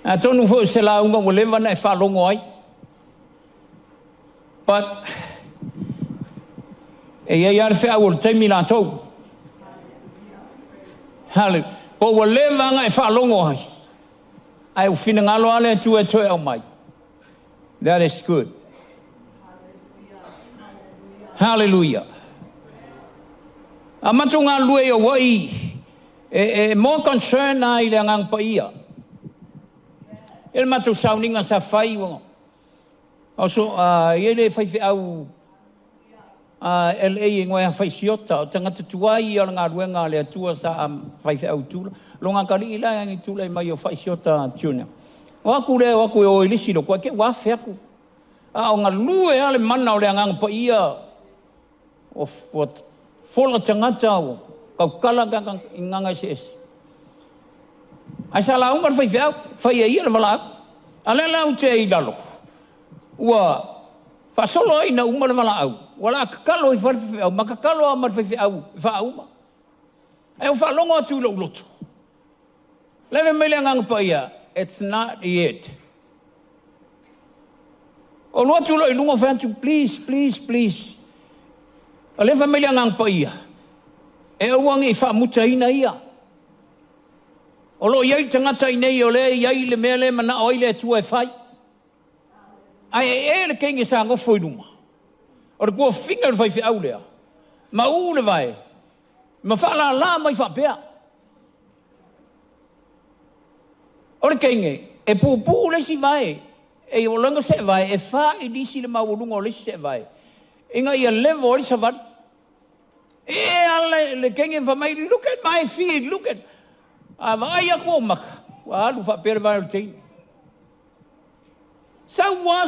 A tonu fo se la unga mo leva na fa longo ai. But e ia fe au te mila tau. Hallelujah. Ko wo leva nga fa longo ai. Ai u fina ngalo ale tu e toi au mai. That is good. Hallelujah. Amatunga lue o wai more concern ai le ngang pa ia. El matu sauninga sa fai wo. Also ele fai fe au LA ngoa fai siota o tangata tuai o nga ruenga le tua sa fai fe au tula. Longa kali ila ngi tula mai o fai siota tuna. Wa ku le wa ku o ilisi lo kwa ke wa fe ku. O nga lue ale mana o le ngang pa ia of what fola tangata o kaukala ka nganga ses. Asa la ungar fai ia le vala. Ale la u te ilalo. Ua fa solo ina uma le vala au. Wala kakalo I fa au makakalo a mar fai au fa uma. E o fa longo atu lo loto. Leve mele ngang pa ia. It's not yet. O lo atu lo ilungo fa tu please. Ale fa mele ngang pa ia. E o wangi fa muta ina ia. O lo iai tangata I nei o le iai le mele mana oile tu e fai. Ai le kenge sa ngofo inuma. O le kua finger fai fi au lea. Ma u le vai. Ma fa la mai fa pea. Ora kenge, e pupu le si vai, e o langa se vai, e fa i disi le maulunga o le se vai. Inga ia levo o sa vat. E ala le kenge fa mai, look at my feet, look at. Vai ako maka. Wa lu fa per vai o tein. Sa wa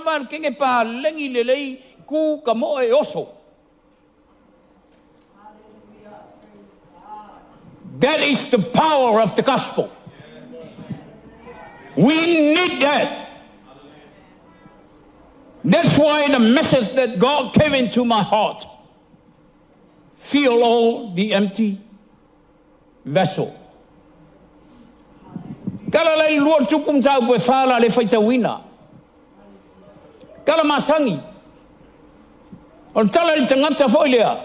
va kenge pa lengi le lei ku ka mo e oso. That is the power of the gospel. We need that. That's why the message that God came into my heart, fill all the empty vessel. Kala lai lua tupum tau bue fala le faitawina. Kala masangi. O tala li tangata foi lea.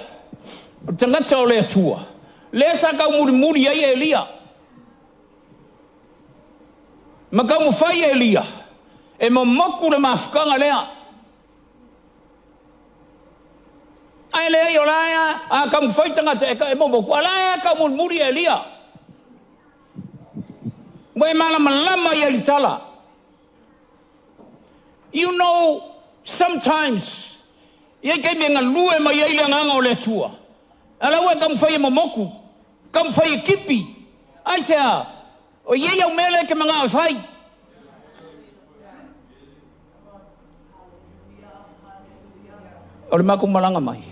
O tangata o lea tua. Lea sa kau muri ai Elia. Ma kau mu fai Elia. E mo moku le mafukanga lea. Ai lea i o laia. A kau mu fai tangata e mo moku. A laia kau muri Elia. Wai Malamalama i alitala. You know, sometimes, ia kei me ngā lue mai ai le nganga o le tua. Ala ua kam whai mo moku, kam whai kipi. Ai sea, o iei au mele ke mga o whai. O le mako malanga mai.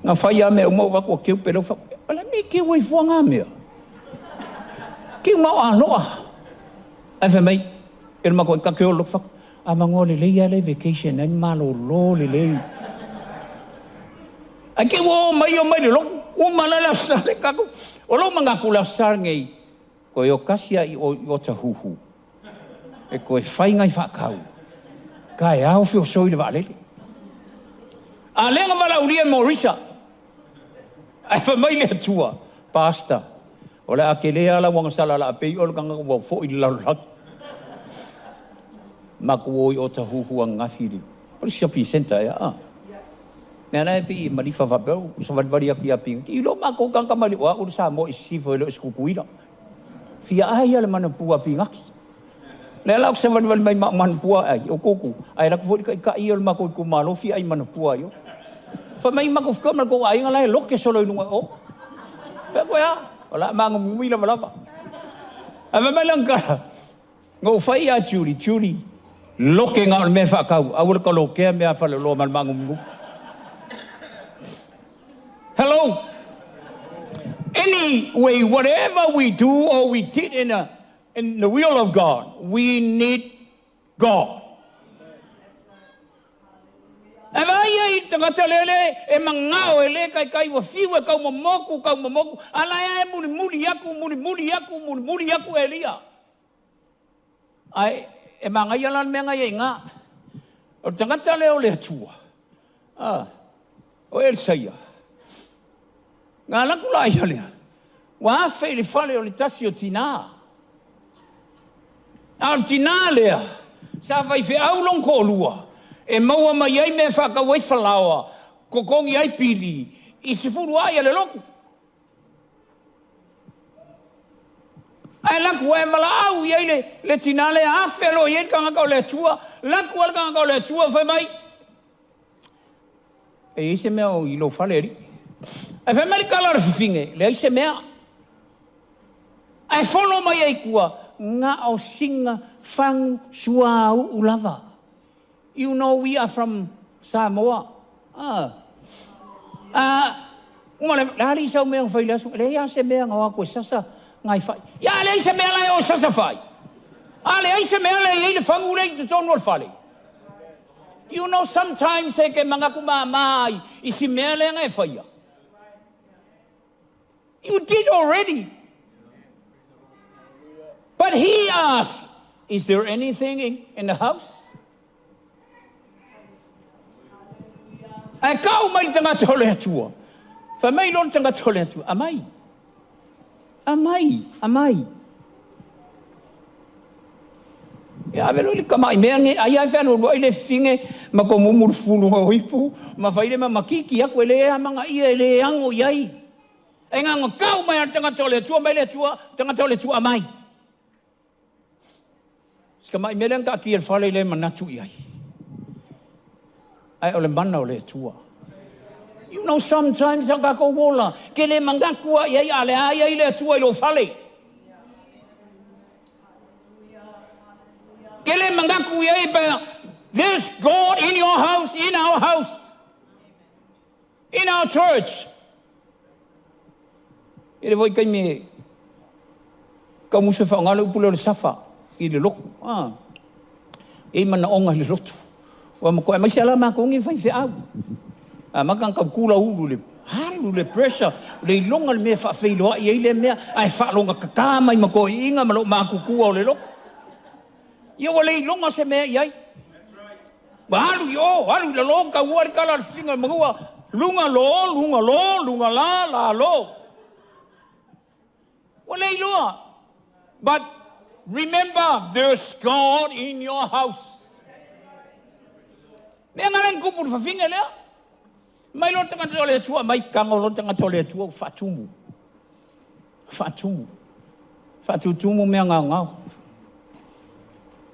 Ngā whai a mea umau wako keu pero whai. Ala me keu ai fuanga mea. Keu mau a loa. Ai whai mai, e le mako ka keo lo whako. A mango le lei ale vacation, ai malo lo le lei. Ai ke wo mai o mai le lo, o malala sa le kako. O lo manga kula sar ngai. Ko yo kasia i o tahuhu. E ko e fai ngai whakau. Ka e au fio soi le vale. A lenga wala uria Morisa. Ai fa mai le tua, pasta. O le akele ala wanga sala la pei o kanga wo fo i la la. Makuoi o tahuhu ang ngafiri. Pero siya pisenta ya. Nana pi malifa fa bel sa vadvari api. Ilo mako kang kamali wa ul sa mo isifo lo iskukuila. Fia ay ala man pua pingaki. Lela sa vadvari may man pua ay o koku. Ay la ko ka iyo mako kumalo fia ay man pua yo. Fa may mako ka man ko ay ngalay lo ke solo nunga o. Fa ko ya. Wala mangumila wala pa. Ava malang ka. Ngo fai ya churi. Loke ngā me whakau, awura ka lokea mea whale loa malmangumungu. Hello? Anyway, whatever we do or we did in the will of God, we need God. E vai ai tangata lele, e mangao e le kai wa fiu e kau mamoku. Alaya e muni yaku Elia. Ai, e manga yalan me nga yenga o tangata leo le tua o Elsaia nga la kula yale wa fe le fale o le tasi o tina al tina le sa vai fe au long ko lua e maua mai ai me fa ka wai falawa ko kongi ai pili i se furu ai le loku ai la ku e mala au ye le tinale a felo ye ka ka le tua la ku ka le tua fa mai e ise me o ilo faleri e fa mai kala finge le ise me ai follow mai ai ku nga o singa fang sua ulava. You know we are from Samoa. Ngole lari sa me fa ila le ya se me nga ko sasa ngai fai. Ya le se me la o sasa fai. Ale ai se me la le fangu le to no fale. You know sometimes se ke manga kuma mai isi me le ngai fai. You did already. But he asked, is there anything in the house? Ai kau mai tanga tole atua. Fa mai lon tanga tole atua. Amai. Ya velo li kama imengi ai fa no ile finge makomumur fulu hoipu ma faile ma makiki ya kwele manga ile ango yai. e ngā kau mai tangata o le tua mai le tua, tangata o le tua mai. Ska mai melen ka ki e whale le manatu i ai. Ai o le mana o le tua. You know, sometimes ang kako wola, ke le mangakua i ai ale ai le tua i lo whale. Ke le mangaku i ai ba, there's God in your house, in our house, in our church. I le voi kai me, ka musa whaangalo upula le safa, i le loku. E mana onga le lotu. Wa mako, mai se ala mako ngi whai au. Makang ka kula ulu le, halu le pressure, le longa le mea whawhiloa i le mea, ai whaalonga kakama i mako i inga malo mako kua o le loku. Ia wale i longa se mea i ai. Halu yo, halu le longa ua le kala le whinga mahua, lunga lo, lunga la lo. Wale i loa. But remember, there's God in your house. Mea ngaren kupu le whinga lea. Mai lo tangata o le tua, mai kanga lo tangata o le tua, whatumu. Whatutumu mea ngau.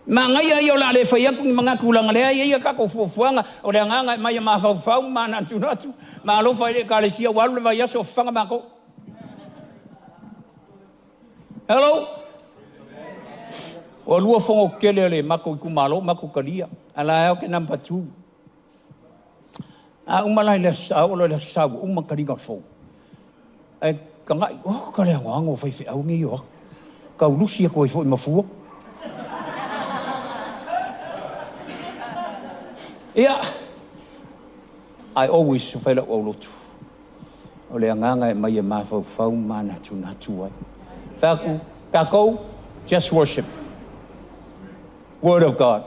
Ma ngai ai o la le whai aku ni mga kulanga lea, ia kako fuafuanga, o le nganga mai ma whau, ma natu, ma lo whai le ka le sia walu le vai aso whanga mako. Hello? O lua whongo kele le mako i kumalo, mako kalia, ala eo ke number 2. Umalai le sa, o le sa, karinga whou. E ka ngai, ka lea wango whai au ni yo. Ka ulusi a koe whoi mafua. Yeah, I always feel o lotu. O le nganga mai e mawhau mana tu natu ai. Whaku, kako, just worship. Word of God.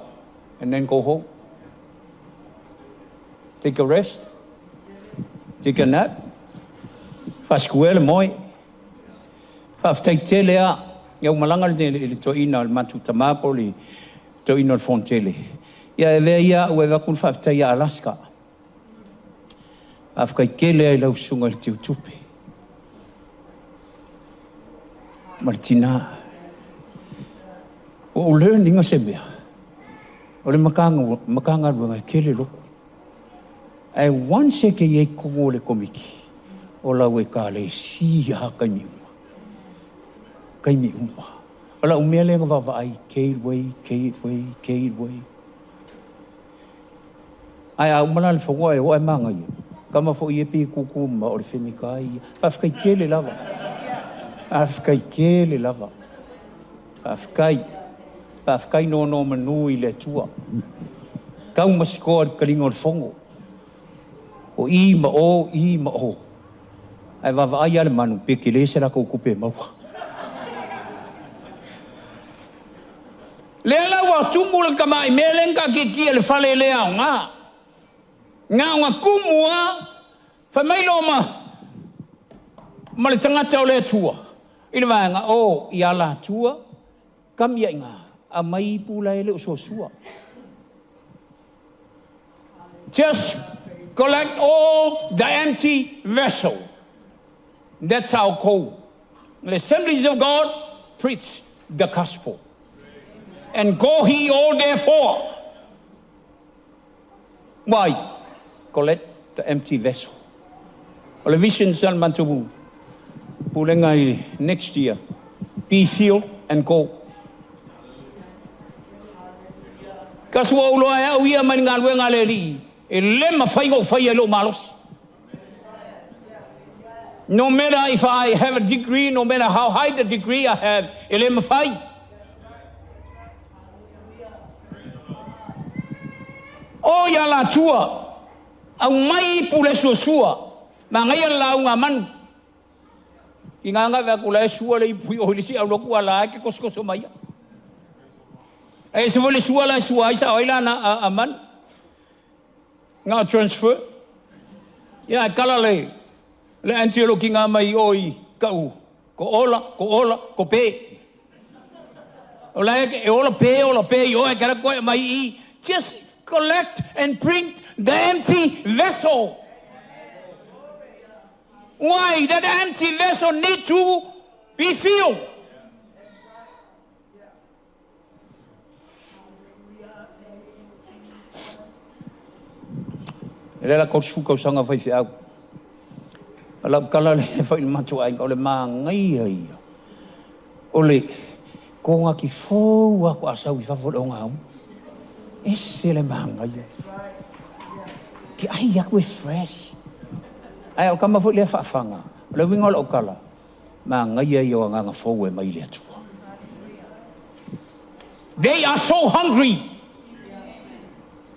And then go home. Take a rest. Take a nap. Whaskuele moi. Whaftai a. Iau malanga le toina al matu tamapo le toina al fontele. Ia e vea ia ue wakun whaftai a Alaska. Afkai kele ai lau sunga le tiu tupe. Martina. O learning se mea. O le makanga runga kele loko. Ai wanse ke ye kongo le komiki. O lau e ka le siha kai mi uma. Kai mi uma. O lau mea lenga wawa ai kei wei. Ai au mana le whangoa e o ai manga ia. Kama fo i e pi kukuma o le whemika ia. Whafkai kele lava. Whafkai no manu i le tua. Kau masikoa karinga o le whongo. O i ma o. Ai wawa ai ale manu peke le se raka o kupe maua. Le lawa tumu le kamai melenga ke kia le whale le au ngā. Ngā ngā kumua, whamailo ma le tangata o le tua. Ina vanga, i ala tua, kamia ngā, a mai pula ele o sosua. Just collect all the empty vessel. That's our call. The Assemblies of God preach the gospel. And go he all therefore. Why? Collect the empty vessel. Well, the vision san mantubu. Pulengai next year. Be filled and go. Kaswa ulo ay uya man ngalwe ngaleri. Elema faigo fayelo malos. No matter if I have a degree, no matter how high the degree I have, elema fai. O ya la tua. Au mai pule sua ma ngai la unga man inga nga kula sua le pui o lisi au loku ala ke kosko mai e se vole sua la sua isa oila na aman nga transfer ya kala le antilo kinga mai oi kau ko ola ko pe ola e ola pe yo e kara ko mai just collect and bring the empty vessel. Why? That empty vessel need to be filled. Lela kau suka sanga fai fiau. Alam kala le fai matu ai kau le mangai ai. Ole ko nga ki fo aku asau i fa fo ngau. Ese le mangai. Ki ai aku fresh. Ai o kama fo le fa fanga. Le wingol o kala. Mangai ai o nga fo we mai le tua. They are so hungry.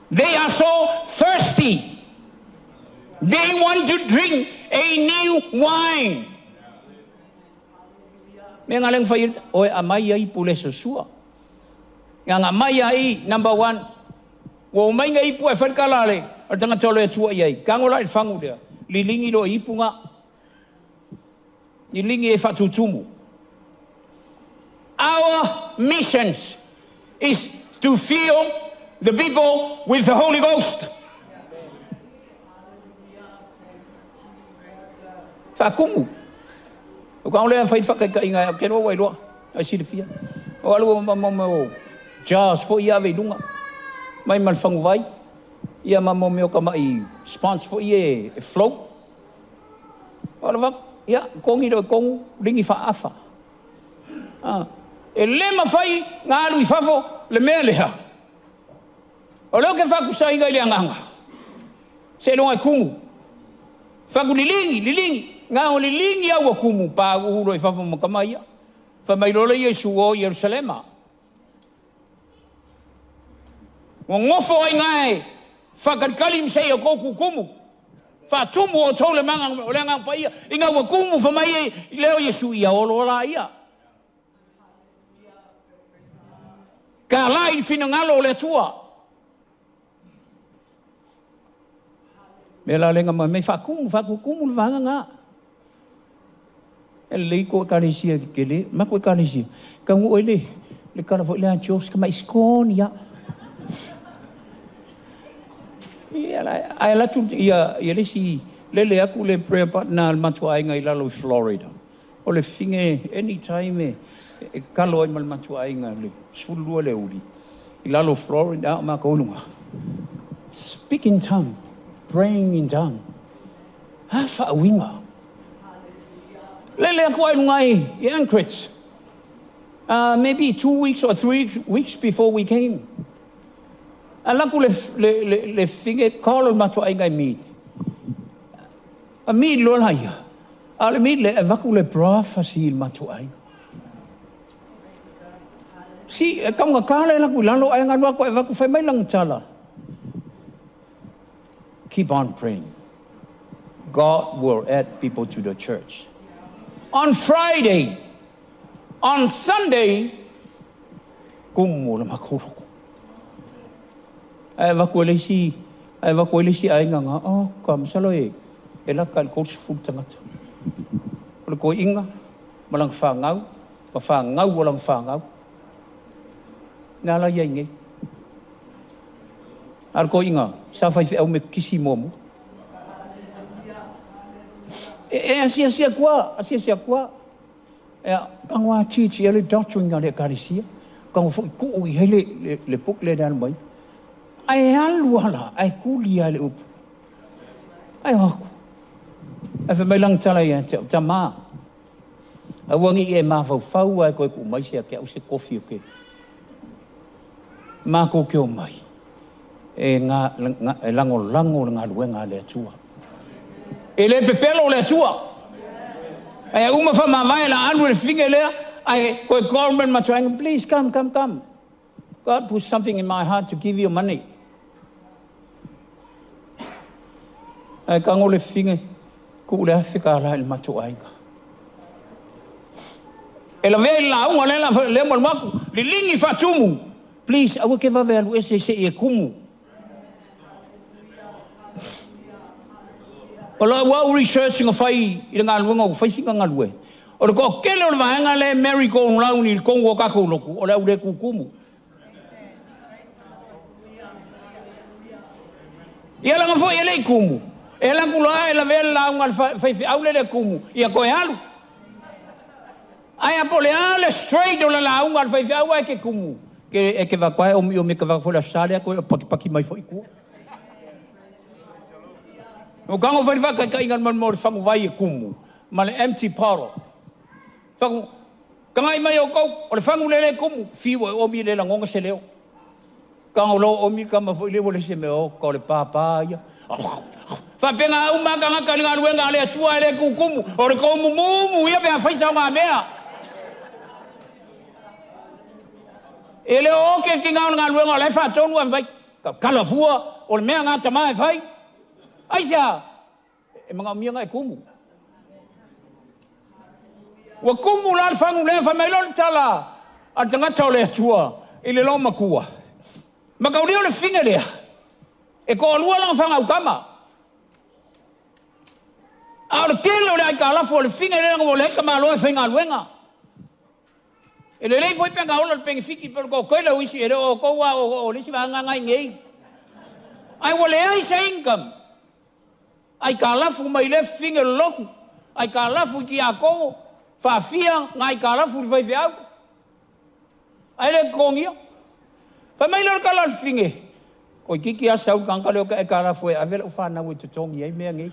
They are so thirsty. They want to drink a new wine. Nga lang fayir, oy amay ay pule susua. Nga amay ay number 1. Wo may nga ipu e kalale, at nga tolo e tua yay. Kangola e fangu dia. Lilingi lo ipu nga. Lilingi e fatutumu. Our missions is to fill the people with the Holy Ghost. Fakumu. Kau le fai fakai kai ngai ke no wai lo. Ai silfia. O alu mo just for ia ve dunga. Mai man fangu vai. Ia mamo meu kama I sponsor for ie flow. Ola va ia kongi do kongu ringi fa afa. Ah. E le ma fai ngalu I fafo le meleha. O lo ke faku sai ngai le nganga. Se lo ai kumu. Faku lilingi. Nga o lilingi au kumu pa ulo I fafa mo kamaia. Fa mai lo le Yesu o Jerusalema. Mo ngofo ai ngai fa kalim sei o kumu. Fa tumu o tole manga o lenga pa ia. Inga o kumu fa mai leo Yesu ia o lo la ia. Ka lai fina ngalo le tua. Mela lenga mai fa kumu vanga nga. Le ko kanisia kele ma ko kanisia ka ngo le kana fo le anchos ka mai skonia ai la tu ia le si le aku le prayer partner matu ai ngai lalo Florida o le finge anytime e kalo ai mal matu ai ngai le sulu le uli I lalo Florida ma ko lunga speak in tongue praying in tongue ha fa winga Lele ako ay nungai I Anchorage. Maybe 2 weeks or 3 weeks before we came. Alam ko le finge call mato ay ngai meet. A meet lo laya. Ale meet le avaku le bra fasil mato ay. Si kam nga kala la ko lalo ay nga ko avaku fay may lang tala. Keep on praying. God will add people to the church. On Friday, on Sunday, kumula makuroko. Ay vakuelisi ay nga oh kam saloy. Elakal coach food tangat. Wala ko inga, malang fangaw, mafangaw walang fangaw. Nalayay ngay. Ar ko inga, sa fay au me kisimomo. Asia kwa. Kangwa chichi ele doctrine ngale karisia. Kang fu ku hele le puk le dan bai. Ai alwala ai kulia le up. Ai aku. Ai fa melang tala ya tama. Awangi e ma fau ai ko ku mai sia ke o se kofi ke. Ma ko ke o mai. E nga lango nga luenga le tua. Ele pepelo le tua. Ai uma fa mavai la anu le finge le ai ko government ma trying please come. God put something in my heart to give you money. Ai kango le finge ku le afika la il matu ai. Ela ve la un le mo maku le lingi fatumu. Please awu ke va ver ese e kumu. Ola wa researching fai I nga luenga fai singa nga lue. O ko kele o va nga le Mary go round il kongo ka ko loku o le ure kukumu. Ia la nga foi ele kumu. Ela kula ela vela ungal fai au le kumu. Ia koe alu. Ai apole ale straight o la ungal fai au ke kumu. Ke va kwae o me ke va fola sale ko paki mai foi ku. O kango fai va ka ingal man mo fangu vai kumu. Mal empty paro. Fangu kangai mai o ko o le fangu le kumu fiwa o mi le la ngonga se leo. Kango lo o mi kama foi le vole se me o ko le papa ia. Fa penga o ma kanga kalinga luenga le tua le kumu o le ko mu ia pe fai sa nga mea. Ele o ke kinga nga luenga le fa tonu vai kala fua o le mea nga tama fai. Aisa e mga mianga e kumu. Wa kumu la fangu le fa mai lo tala a tanga tole tua ile lo makua. Makaudio le finga le. E ko lua la fanga ukama. A le kelo le ka la fo le finga le ngo le kama lo finga luenga. Ele le foi penga o le penga fiki per ko ko le wisi ele o ko wa o le si va nga ngai ngei. Ai wo le ai sa income. Ai ka la fu mai le finga lo. Ai ka la fu ki a ko fa fia ngai ka la fu vai viau. Ai le kongia. Fa mai lo ka la finga. Ko kiki a sau kan ka le ka la fu a vele fa na wi to tongi ai me ngai.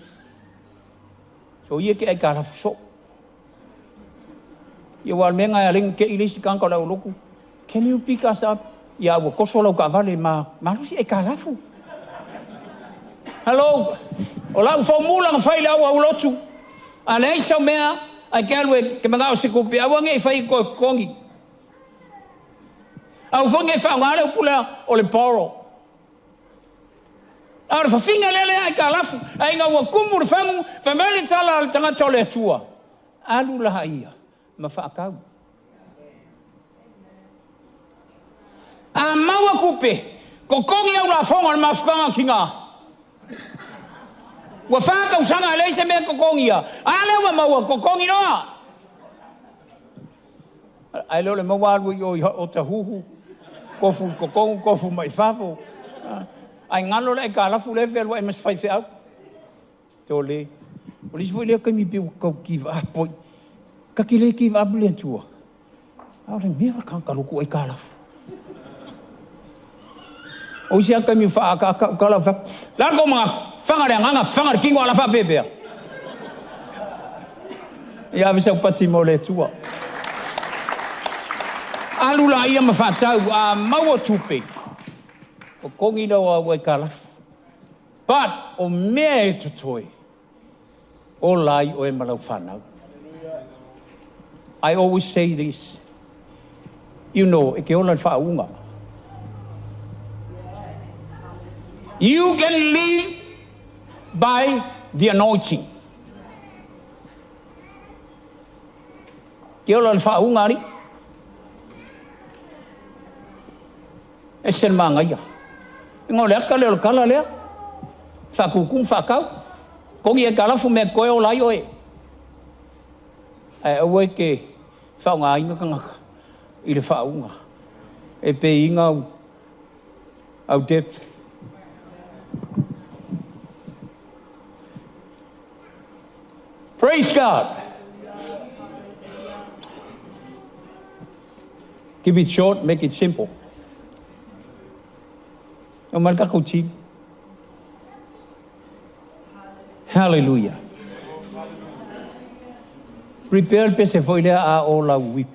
So ye ke ai ka la fu so. Ye wal menga ya ling ke ilisi kan ka la loku. Can you pick us up? Ya wo ko solo ka vale ma lusi ai ka la fu. Hello. Ola u formula fai la wa lotu. Ale sa mea ai kelwe ke manga o se ko pe awange fai ko kongi. Au fonge fa ngale pula o le poro. Ar fa finga lele ai kalafu ai nga wa kumur fangu family tala tanga tole tua. Alu la ia ma fa akau. A mawa kupe ko kongi au la fonga ma spanga kinga. Wa fa ka usanga le se me ko kongi ya. Ale wa mawa ko kongi no. Ai lo le mawa o ta huhu. Kofu ko kongu kofu mai fafo. Ai ngalo le ka la fu le velo e mas fai fe au. Tole. Polis foi le ka mi pe ko give up boy. Ka ki le give up le tua. Au le mira kan ka lu ko e ka la fu. O sia ka mi fa ka la fa. La ko ma fanga le nganga fanga ki ngwa la fa bebe. Ya visa pati mo le tua. Alula ia ma fa tau a maua tupe. O kongi no wa kalaf. But o me to toy. O lai o e malau whanau. I always say this. You know, e ke ola whaunga. You can live by the anointing. Ke ola whaunga ni. E sen manga ia. Ngo le ka le kala le. Fa kukum fa kau. Kongi e kala fu me ko o lai oe. E o ke fa nga inga kanga. I le fa unga. E pe inga au depth. Praise God. Keep it short, make it simple. Omal ka kuchi. Hallelujah. Prepare pe se foi a ola whip.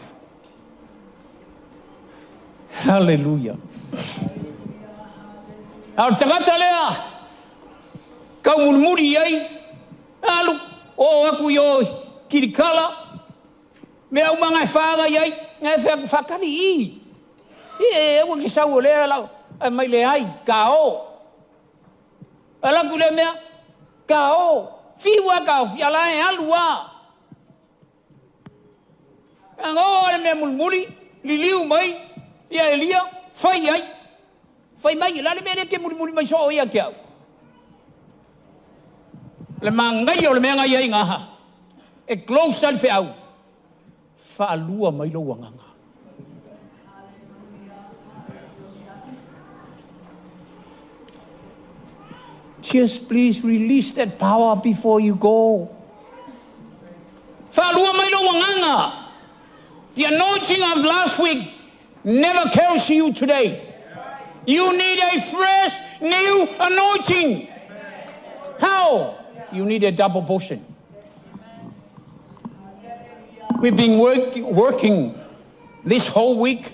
Hallelujah. Au tagata lea. Ka mulmuri ai. Alu o aku yo kirikala. Me au manga faga ai. Ngai fa kani. E o ki sa o le la. Mai le ai kao. Ala kule mea kao. Fiwa kao fiala e alua. Ango le me mulmuli liliu mai ia elia fai ai. Fai mai la le me ke mulmuli mai so ia kia. Le mangai o le me ngai ai ngaha. E close al fe au. Fa alua mai lo wanga. Just please release that power before you go. Whaalua mai lo wanganga. The anointing of last week never carries you today. You need a fresh, new anointing. How? You need a double portion. We've been working this whole week.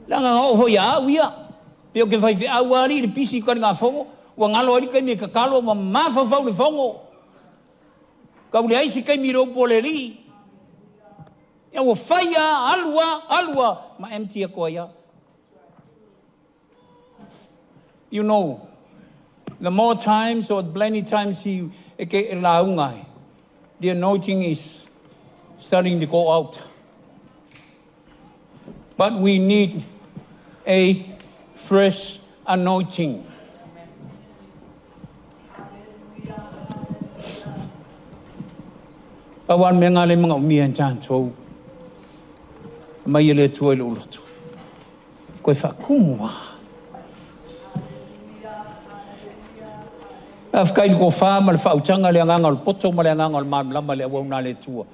Langa ho ya wia. Pio ke fai awari le pisi ko nga fongo, wa ngalo ri ke me ka kalo ma fa fa le fongo. Ka uli ai si ke mi ro poleri. Ya wo faya alwa ma empty ko ya. You know, the more times or plenty times you ke laungai, the anointing is starting to go out. But we need a fresh anointing. Pawan mengale mga umian chan so mayele tuoi lulutu. Koe fa kumua. Afkai ko fa mal fa uchanga le ngangal poto mal ngangal Malamalama le wa na le tua.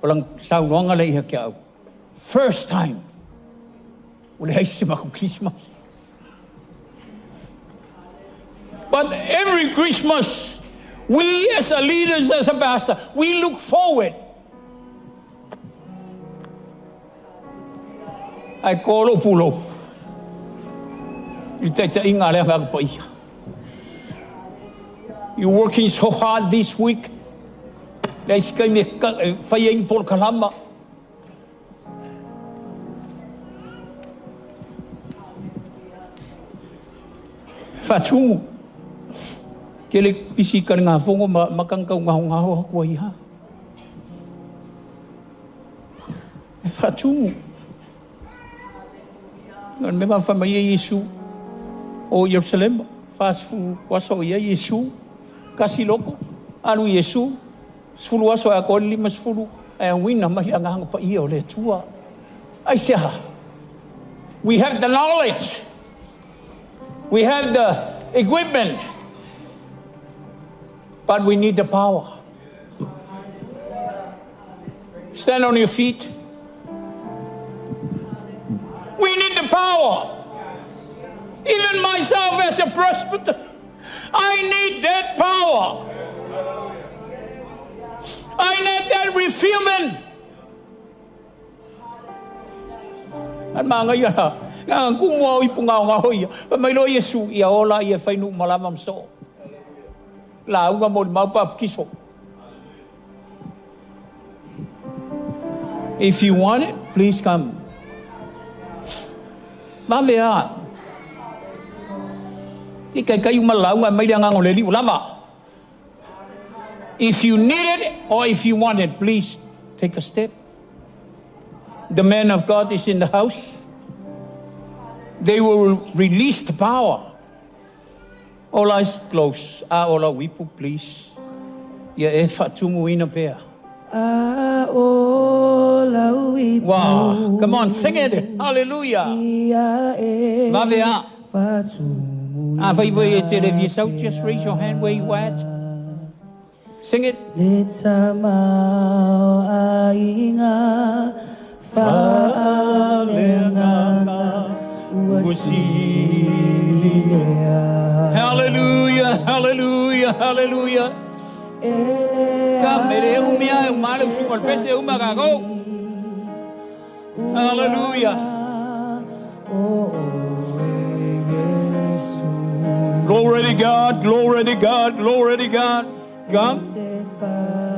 Palang sau no le ia first time. Ule haisi ma Christmas. But every Christmas, we as a leaders, as a pastor, we look forward. I call Opulo. You're working so hard this week. Let's go faying por kalamba. Fatu. Kele pisi ka nga fongo makangkaw ngaho ko iha. Fatu. Ngan mga famaya Yesu o Jerusalem fast food waso ya Yesu kasi loko anu Yesu sulu waso ako limas fulu ay win na mahiangang pa iyo le tua. Ay siya. We have the knowledge. We have the equipment. But we need the power. Stand on your feet. We need the power. Even myself as a presbyter, I need that power. I need that refillment. At mga yara, nga kumuha ipungaw nga hoy, pamaylo Yesu, iaola ia fainu malamam so. Lau nga mo maupa kiso. If you want it, please come. Mamaya. Di kayo malau nga may nga ngoleli ulama. If you need it or if you want it, please take a step. The man of God is in the house. They will release the power. All eyes closed. All our people, please. Ya fatumu ina pea. Wow. Come on, sing it. Hallelujah. Mavea. Just raise your hand where you at. Sing it. Hallelujah, hallelujah, hallelujah. Hallelujah. Glory to God, glory to God, glory to God. Come.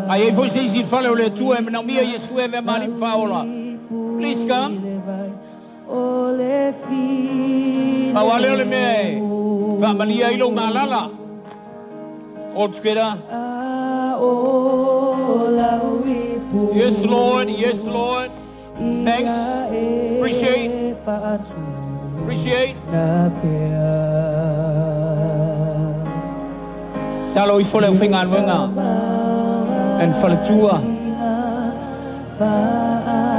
Aí vocês ir falar o tu é não me Yesu é mali faula. Please come. Awale ole me. Familia ilo malala. All together. Yes, Lord. Yes, Lord. Thanks. Appreciate. Appreciate. Talo ifole ufingan wenga. And falatua.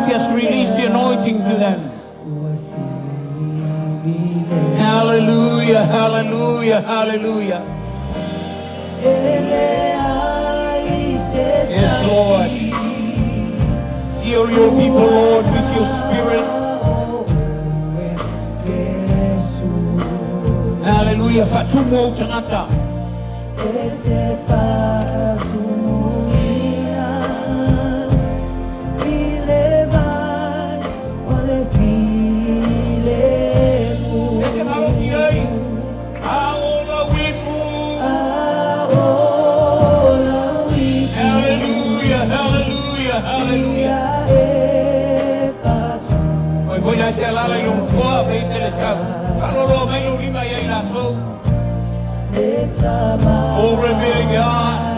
Just release the anointing to them. Hallelujah. Hallelujah, hallelujah, hallelujah. Yes, Lord. Fill your people, Lord, with your spirit. Hallelujah. Fatumo tangata. Oh, revealing God.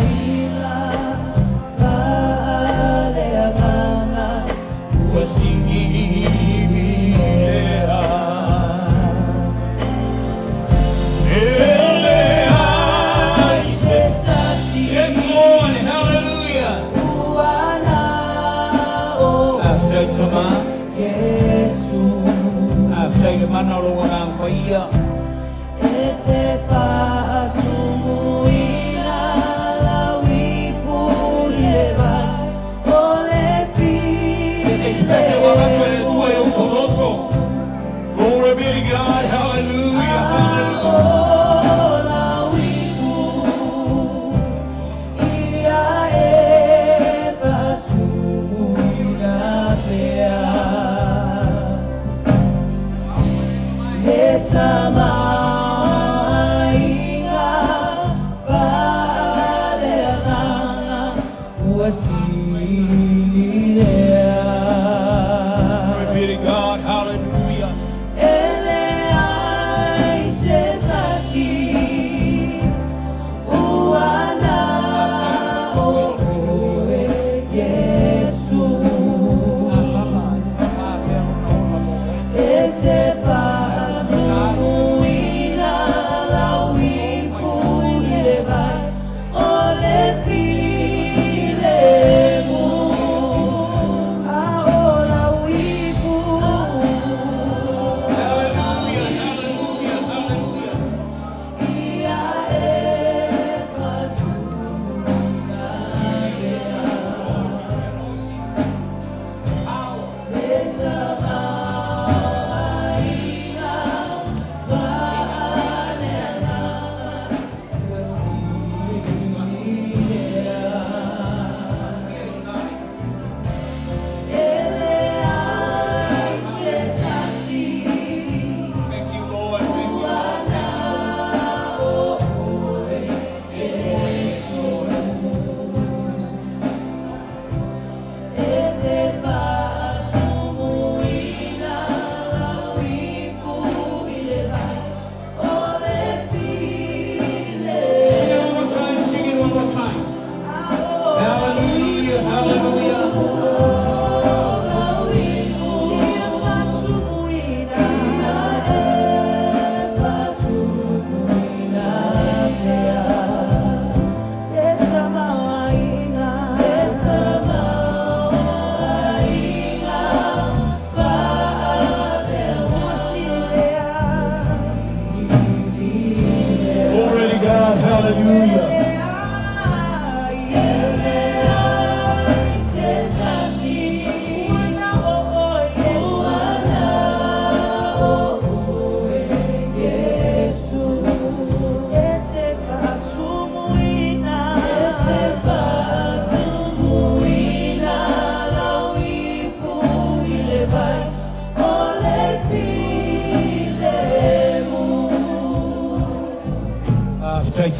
Yes, Lord, hallelujah. After Tama, after the Manolo and Paya. Glory be to God, hallelujah,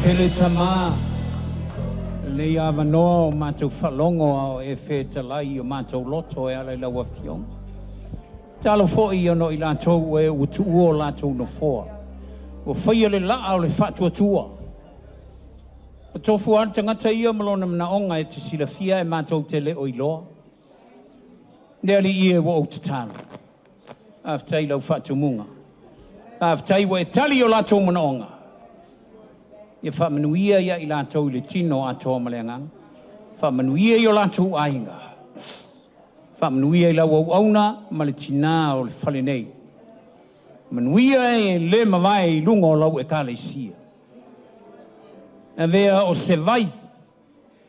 Tele tama le ia manoa o mātou whalongo e whetalai o mātou loto e ala lau awhiong. Talo fo I ono I lātou e utu ua o lātou no foa. O whaia le laa o le whatua tua. O tofu an tangata ia malona mna onga e te silafia e mātou te le o iloa. Neali ia wa o te tāna. Aftai lau whatu munga. Aftai wa e tali o lātou mna onga. Ia Manuia ia I lātou le tino atoa maleangang. Manuia I o lātou ainga. Manuia I lau au auna ma le tina o le whale nei. Manuia e le mawai lungo lau e Kerisimasi. E vea o se vai,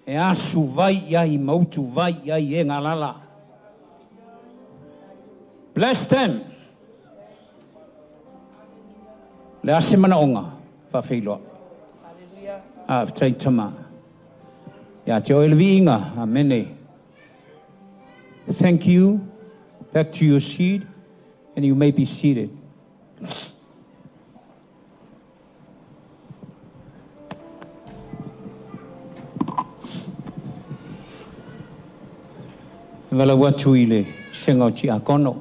e asu vai iai mautu vai iai e ngalala. Bless them. Le ase mana onga, whawhiloa. Vtai tama. Ia te oelevi inga, amene. Thank you. Back to your seat, and you may be seated. Wala watu ile senga o ti akono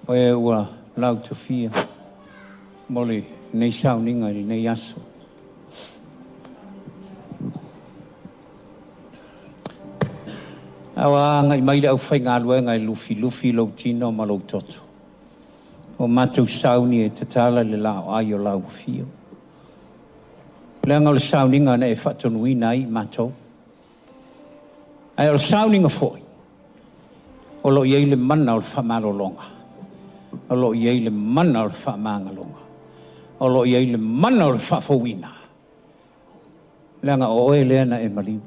o e ua lau tu fia mole nei sau ninga i nei aso. Awa ngai mai au fai ngā lua ngai lufi lau tino ma lau toto. O mātou sau ni e tatala le lao ai o lau fio. Leanga o le sau ninga na e whatonu i nai mātou. Ai o le sau ninga foi. O lo iei le mana o le whamarolonga. O lo iei le mana o le whamangalonga. O lo iei le mana o le whafowina. Leanga o e leana e mariu.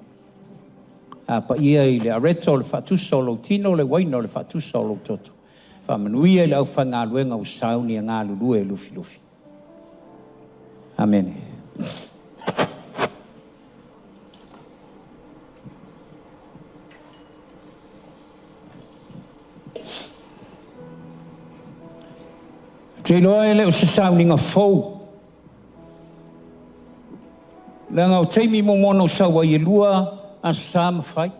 Pa ia i le areto le whatusa o lo tino le waina o le whatusa o lo toto. Manuia le au whanga luenga o sauni a ngā lulue e lufi. Amen. Te loa e le o se sauni ngā fau. Le ngā o teimi mo mono sawa i lua a sama fai.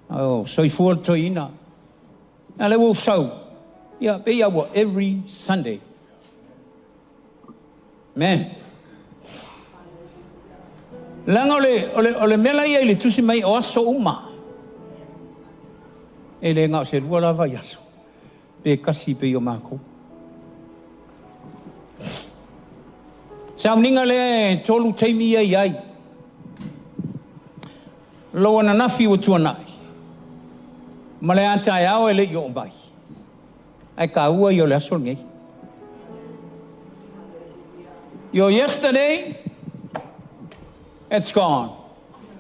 Oh, so I full to ina. Ale wo sau. Yeah, be ya every Sunday. Man. Langa ole mela ia le tusi mai o aso uma. Ele ngā se rua lava yaso. Be kasi pe yo mako. Sau ninga le tolu teimi ia iai. Lo na nafi o tuanai. Male ata e au ele yo mai. Ai ka ua yo le aso ngei. Your yesterday, it's gone.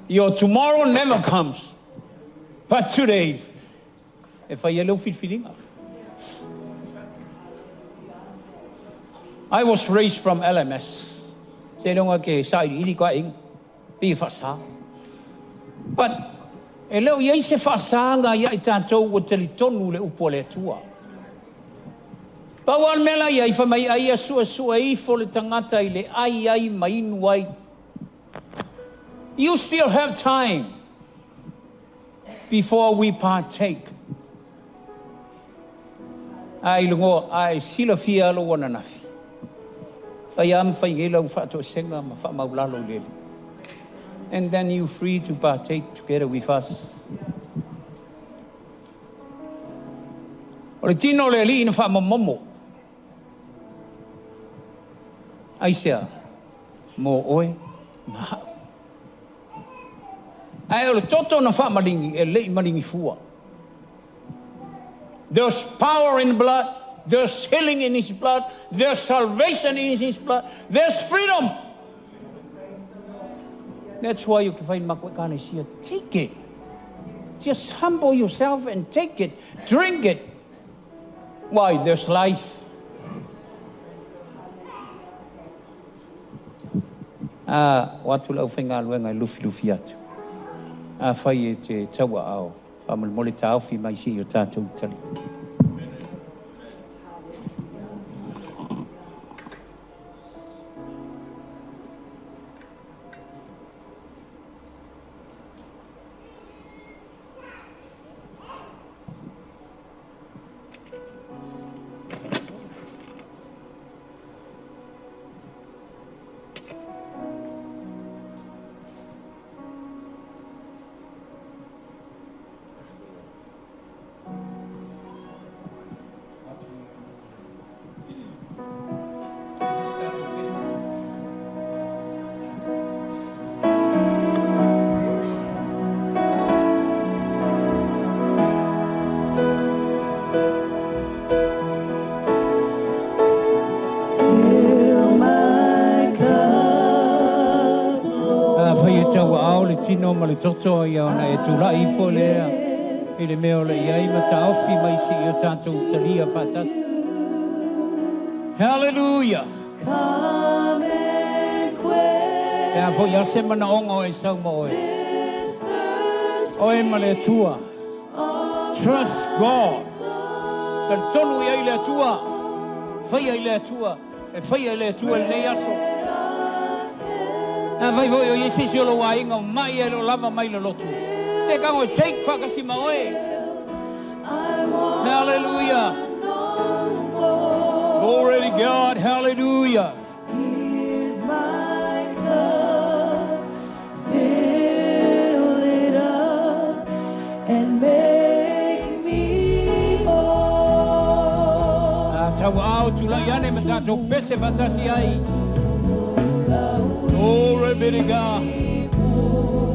Your tomorrow never comes. But today, if I yellow feeling up. I was raised from LMS. Say don't okay, sai ini ko ing be fasa. But elo ye se fasa nga ya itatou o telitonu le upo le tua. Pawal mela ia I mai ai sua I fo le tangata I le ai mainuai. You still have time before we partake. Ai lungo ai sila fia lo wana nafi. Fayam fayela ufato senga ma fa maulalo leli. And then you free to partake together with us. Ole tino le li ina fa momo. Aisia mo oe ma. Ai ole toto na fa malingi e le malingi fua. There's power in the blood. There's healing in his blood. There's salvation in his blood. There's freedom. That's why you can find Makwekane here. Take it. Just humble yourself and take it. Drink it. Why? There's life. Watu lau whenga luenga lufi atu. Whai e te taua au. Whamal mole ta awhi mai si o tātou tali. tino ma le toto ia ona e tula I fo lea. I le meo le iai ma ta ofi mai si o tātou talia whatas. Hallelujah. Come and quench Ea fo ia se mana ongo e sau ma oe. this thirst Oe ma le tua. Trust God. Tan tonu ia I le tua. Whaia I le tua. E whaia I le tua le nei aso. A vai voi o Yesu si o lo wainga o mai e lo lava mai lo lotu. Se kango take whakasi ma oe. Hallelujah. Glory to God. Hallelujah. Here's my cup, fill it up and make me whole. Tau au tu la iane me tatou pese batasi ai. Glory be to God.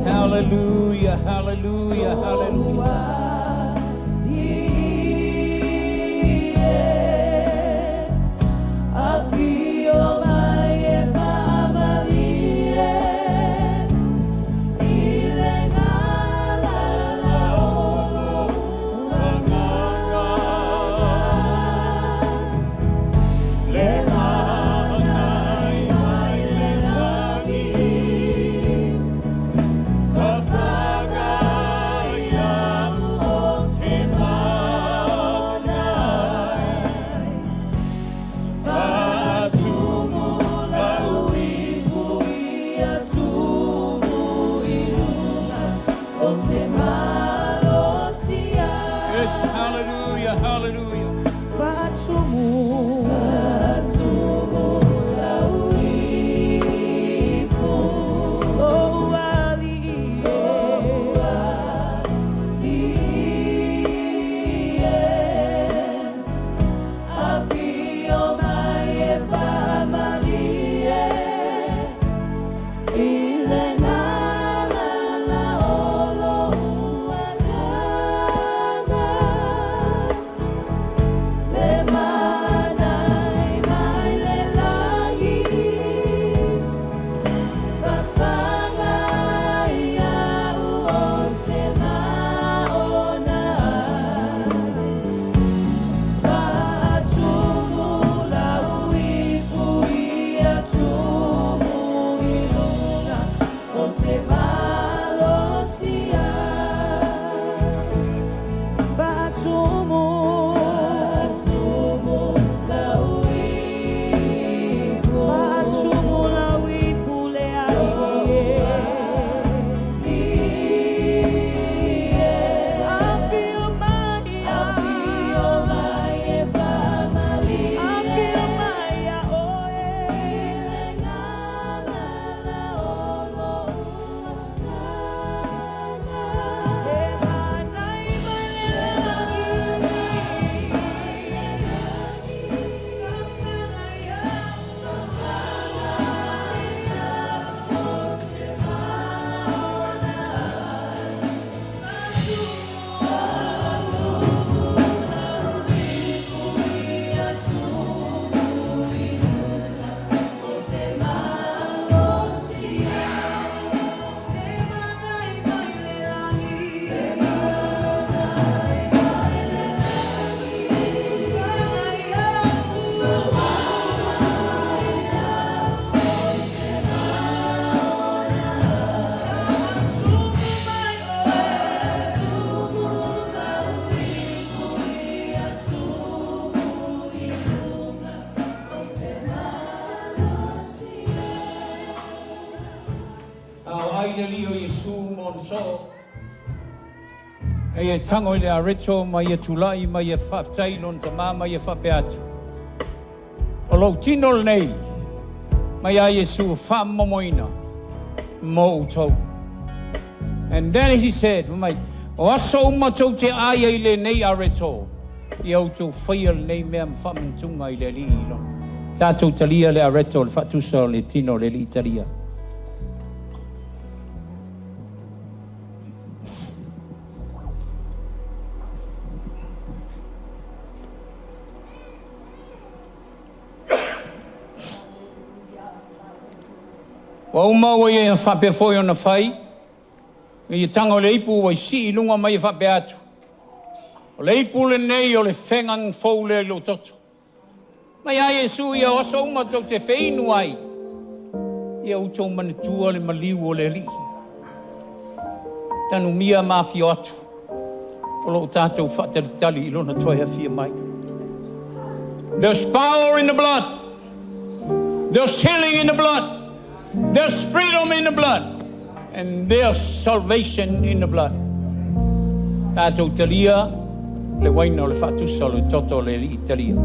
Hallelujah, hallelujah, hallelujah. E tango I le areto mai e tulai mai e whaftai lon ta mama mai e whapeatu. O lo tino nei mai a Yesu whamomoina mo utou. And then as he said, mai, o aso umatou te aia I le nei areto I autou whaia nei mea mwhamantunga I le li ilo. Tātou talia le areto le whatusa le tino le li talia. Wa uma wa ia whape foi ona whai, I tanga o le ipu o i si ilunga mai wha pe atu. O le ipu le nei o le whengang fau le lo toto. Mai a Yesu ia osa uma tau te wheinu ai. Ia utou manitua le maliu o le lihi. Tanu mia mafio atu. O lo tātou whataritali ilona toi hawhia mai. There's power in the blood. There's healing in the blood. There's freedom in the blood. And there's salvation in the blood. Tātou talia, le waina o le whatusa o le toto le li talia.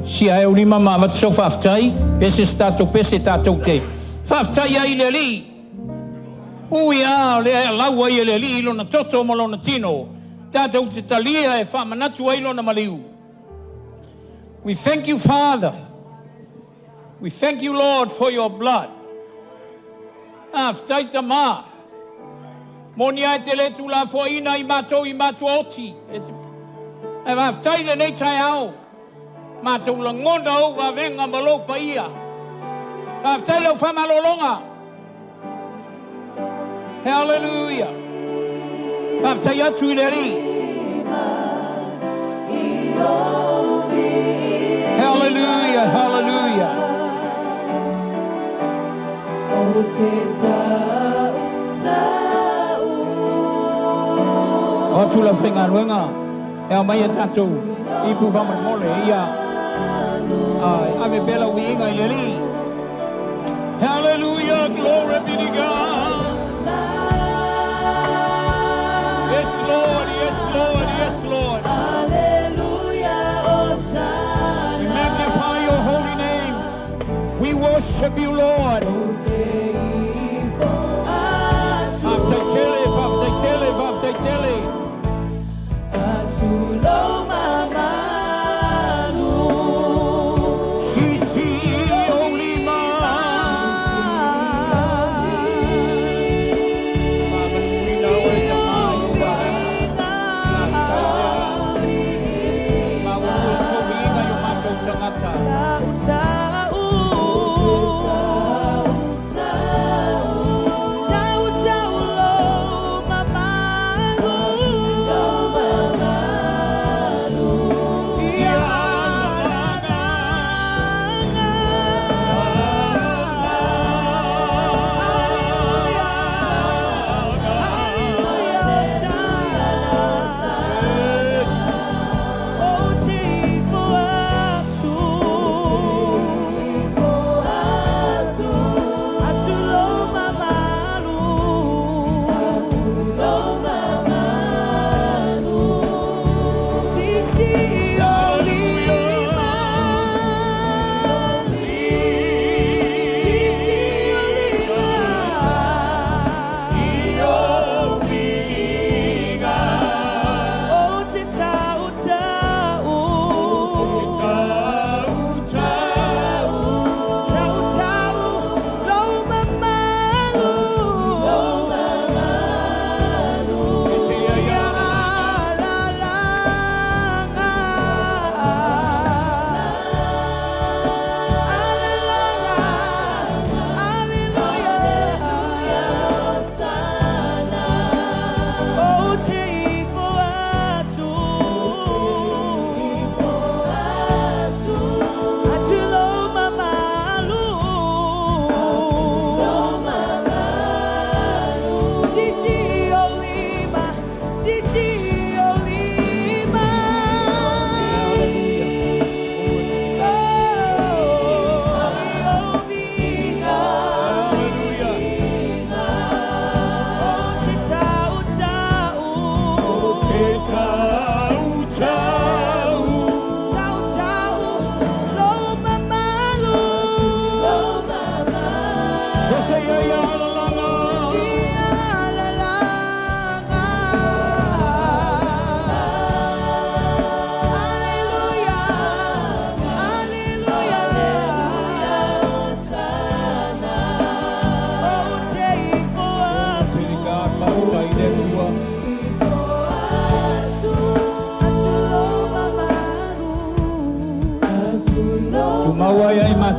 Si ai o lima ma vat so whaftai, pese tātou pese tātou te. Whaftai ai le li. Ui a le lau ai le li ilona toto mo lona tino. Tātou te talia e whamanatu ai lona maliu. We thank you, Father. We thank you, Lord, for your blood. Aftai tama. Monia te le tu la fo ina I matou oti. E aftai le nei tai au. Matou la ngonda o va venga malo pa ia. Aftai le whamalolonga. Hallelujah. Aftai atu I le ri. Hallelujah, hallelujah. O tu la whenga ruenga. E mai e tatu. I pu whaman mole ia. Ave bela winga I le ri. Hallelujah, glory be to God. Yes, Lord, yes, Lord, yes, Lord. We magnify your holy name. We worship you, Lord. After tele.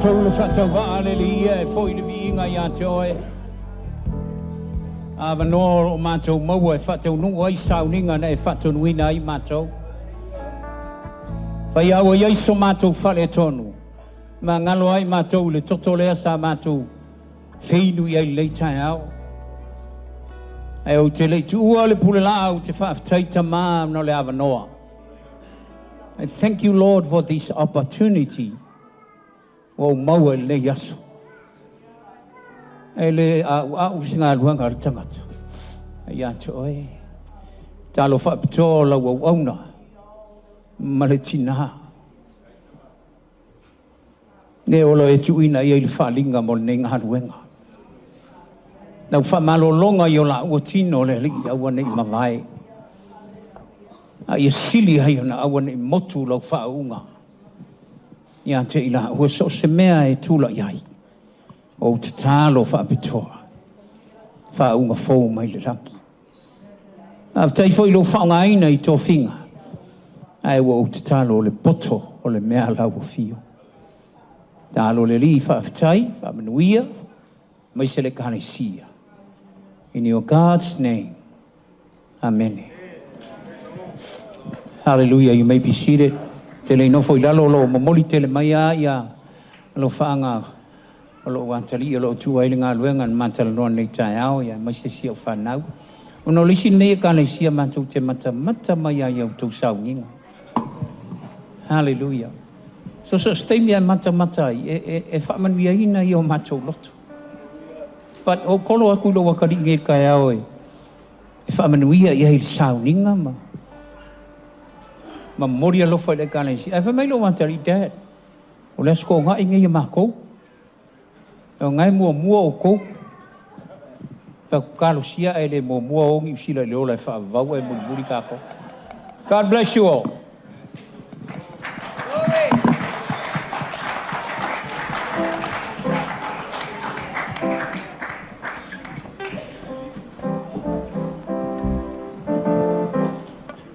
mātou le whatau wa ale le ia e fo i le vi inga ia te oe. A wanoa o mātou maua e whatau nungu ai sauninga na e whatau nuina ai mātou. Whai awa iaiso mātou whale tonu. Ma ngalo ai mātou le toto lea sa mātou wheinu i ai leitai au. Ai o te leitu ua le pule la au te whaaftaita maa no le awanoa. I thank you, Lord, for this opportunity. O maua le yaso. E le au singa luanga le tangata. Ia te oe. Talo whaapitoa lau au auna. Ma le tina. Ne olo e tuina i le whaalinga mo le ngā luenga. Nau whamalolonga i o la ua tino le li aua nei mawai. A ia sili hai ona aua nei motu lau whaaunga. Ia te ila ua so se mea e tula iai. O te talo whaapitoa. Whaaunga fōu mai le rangi. A tai fo i lo whaunga aina i tō whinga. Ai ua o te talo o le poto o le mea lau o fio. Talo le li whaafitai, whaamanuia, mai se le Kerisimasi. In your God's name. Amen. Hallelujah. You may be seated. Te le nofo i lalo lo mamoli te le maia ia lo whaanga o lo wantali o lo tua ili ngā luenga na mantala noa nei tai au ia mai se si au whanau. Ono lisi nei ka nei sia mātou te mata mai ai au tau sau nginga. Hallelujah. So stay mea mata e whamanuia ina i o mātou loto. But o kolo aku lo wakari nge kai au e whamanuia i ai sau ninga ma mori alofa i le kānei si. E whamailo wantari dad. O le asko ngā inge i mākou. O ngai mua o kou. Kālo sia e le mua ongi usila le ola e whaavau e muri kako. God bless you all.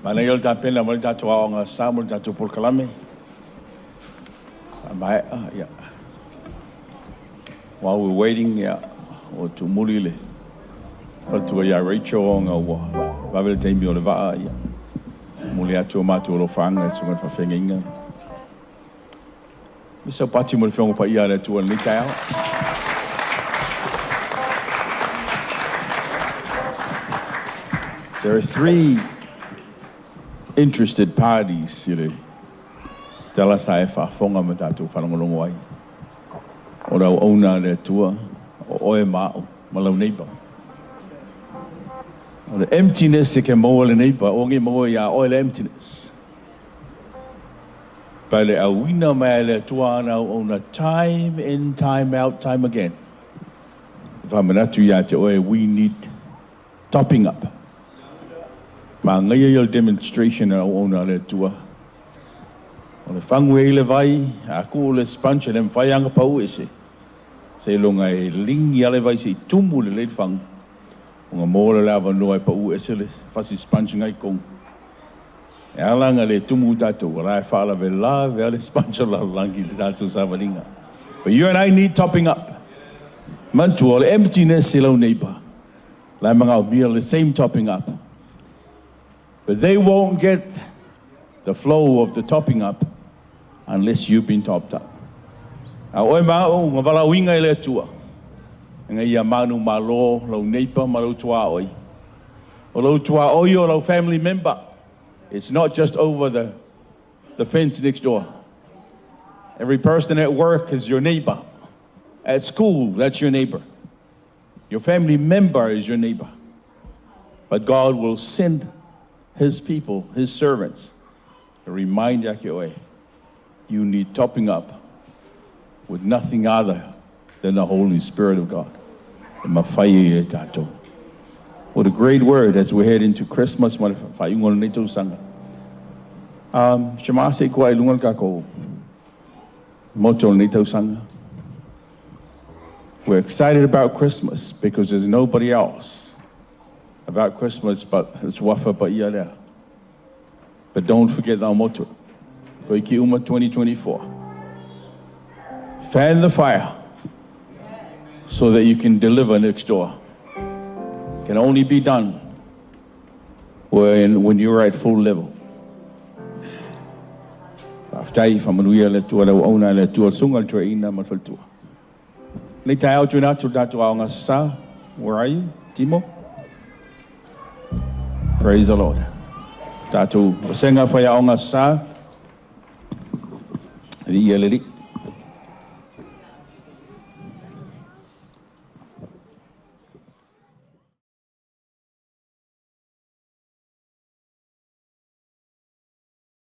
Mana yol ta pena mo ta tua nga samul ta tu por kalame. Mai ya. While we're waiting ya o tu mulile. Pal tu ya Rachel nga wa. Babel te mi o le va ya. Muli atu ma tu lo fanga so ngat fa fenginga. Mi so pati mo le fengo pa ia le tu ni kai. There are 3 interested parties, tala sa e whaafonga ma tātou whanongolongo ai. O rau auna le tua, o oe mao, ma lau neipa. O le emptiness e ke moa le neipa, o nge moa ia oe le emptiness. Pa le awina mai le tua ana auna time in, time out, time again. Whamanatu ia te oe, we need topping up. Ma ngai yo demonstration na ona le tua. O le fangu e le vai, a ku le sponge le mfai anga pau ese. Se longa e lingi ale vai se tumu le fang. O nga mola lava no e pau ese le fasi sponge ngai kong. E alanga le tumu tato, wala e fala ve la ve le sponge la langi le tato savalinga. But you and I need topping up. Mantu o le emptiness se lau neighbor. La manga o bia the same topping up. But they won't get the flow of the topping up unless you've been topped up. A oe mao, ngā wala winga e le tua. Nga ia manu malo, lau neipa, ma lau tua oi. O lau tua oi o lau family member. It's not just over the fence next door. Every person at work is your neighbor. At school, that's your neighbor. Your family member is your neighbor. But God will send His people, His servants, to remind you, you need topping up with nothing other than the Holy Spirit of God. What a great word as we head into Christmas. Shemase kwa ilungal kako. Moto nito sanga. We're excited about Christmas because there's nobody else about Christmas but it's wafa pa ia lea. But don't forget our motto. Koiki uma 2024. Fan the fire so that you can deliver next door. Can only be done when you're at full level. Aftai fa Manuia le tua lau auna le tua sungal tua ina man faltua. Nei tai au tuna tu datu au ngasa. Where are you, Timo? Praise the Lord. Tatu senga fa ya au ngasa. Ri ele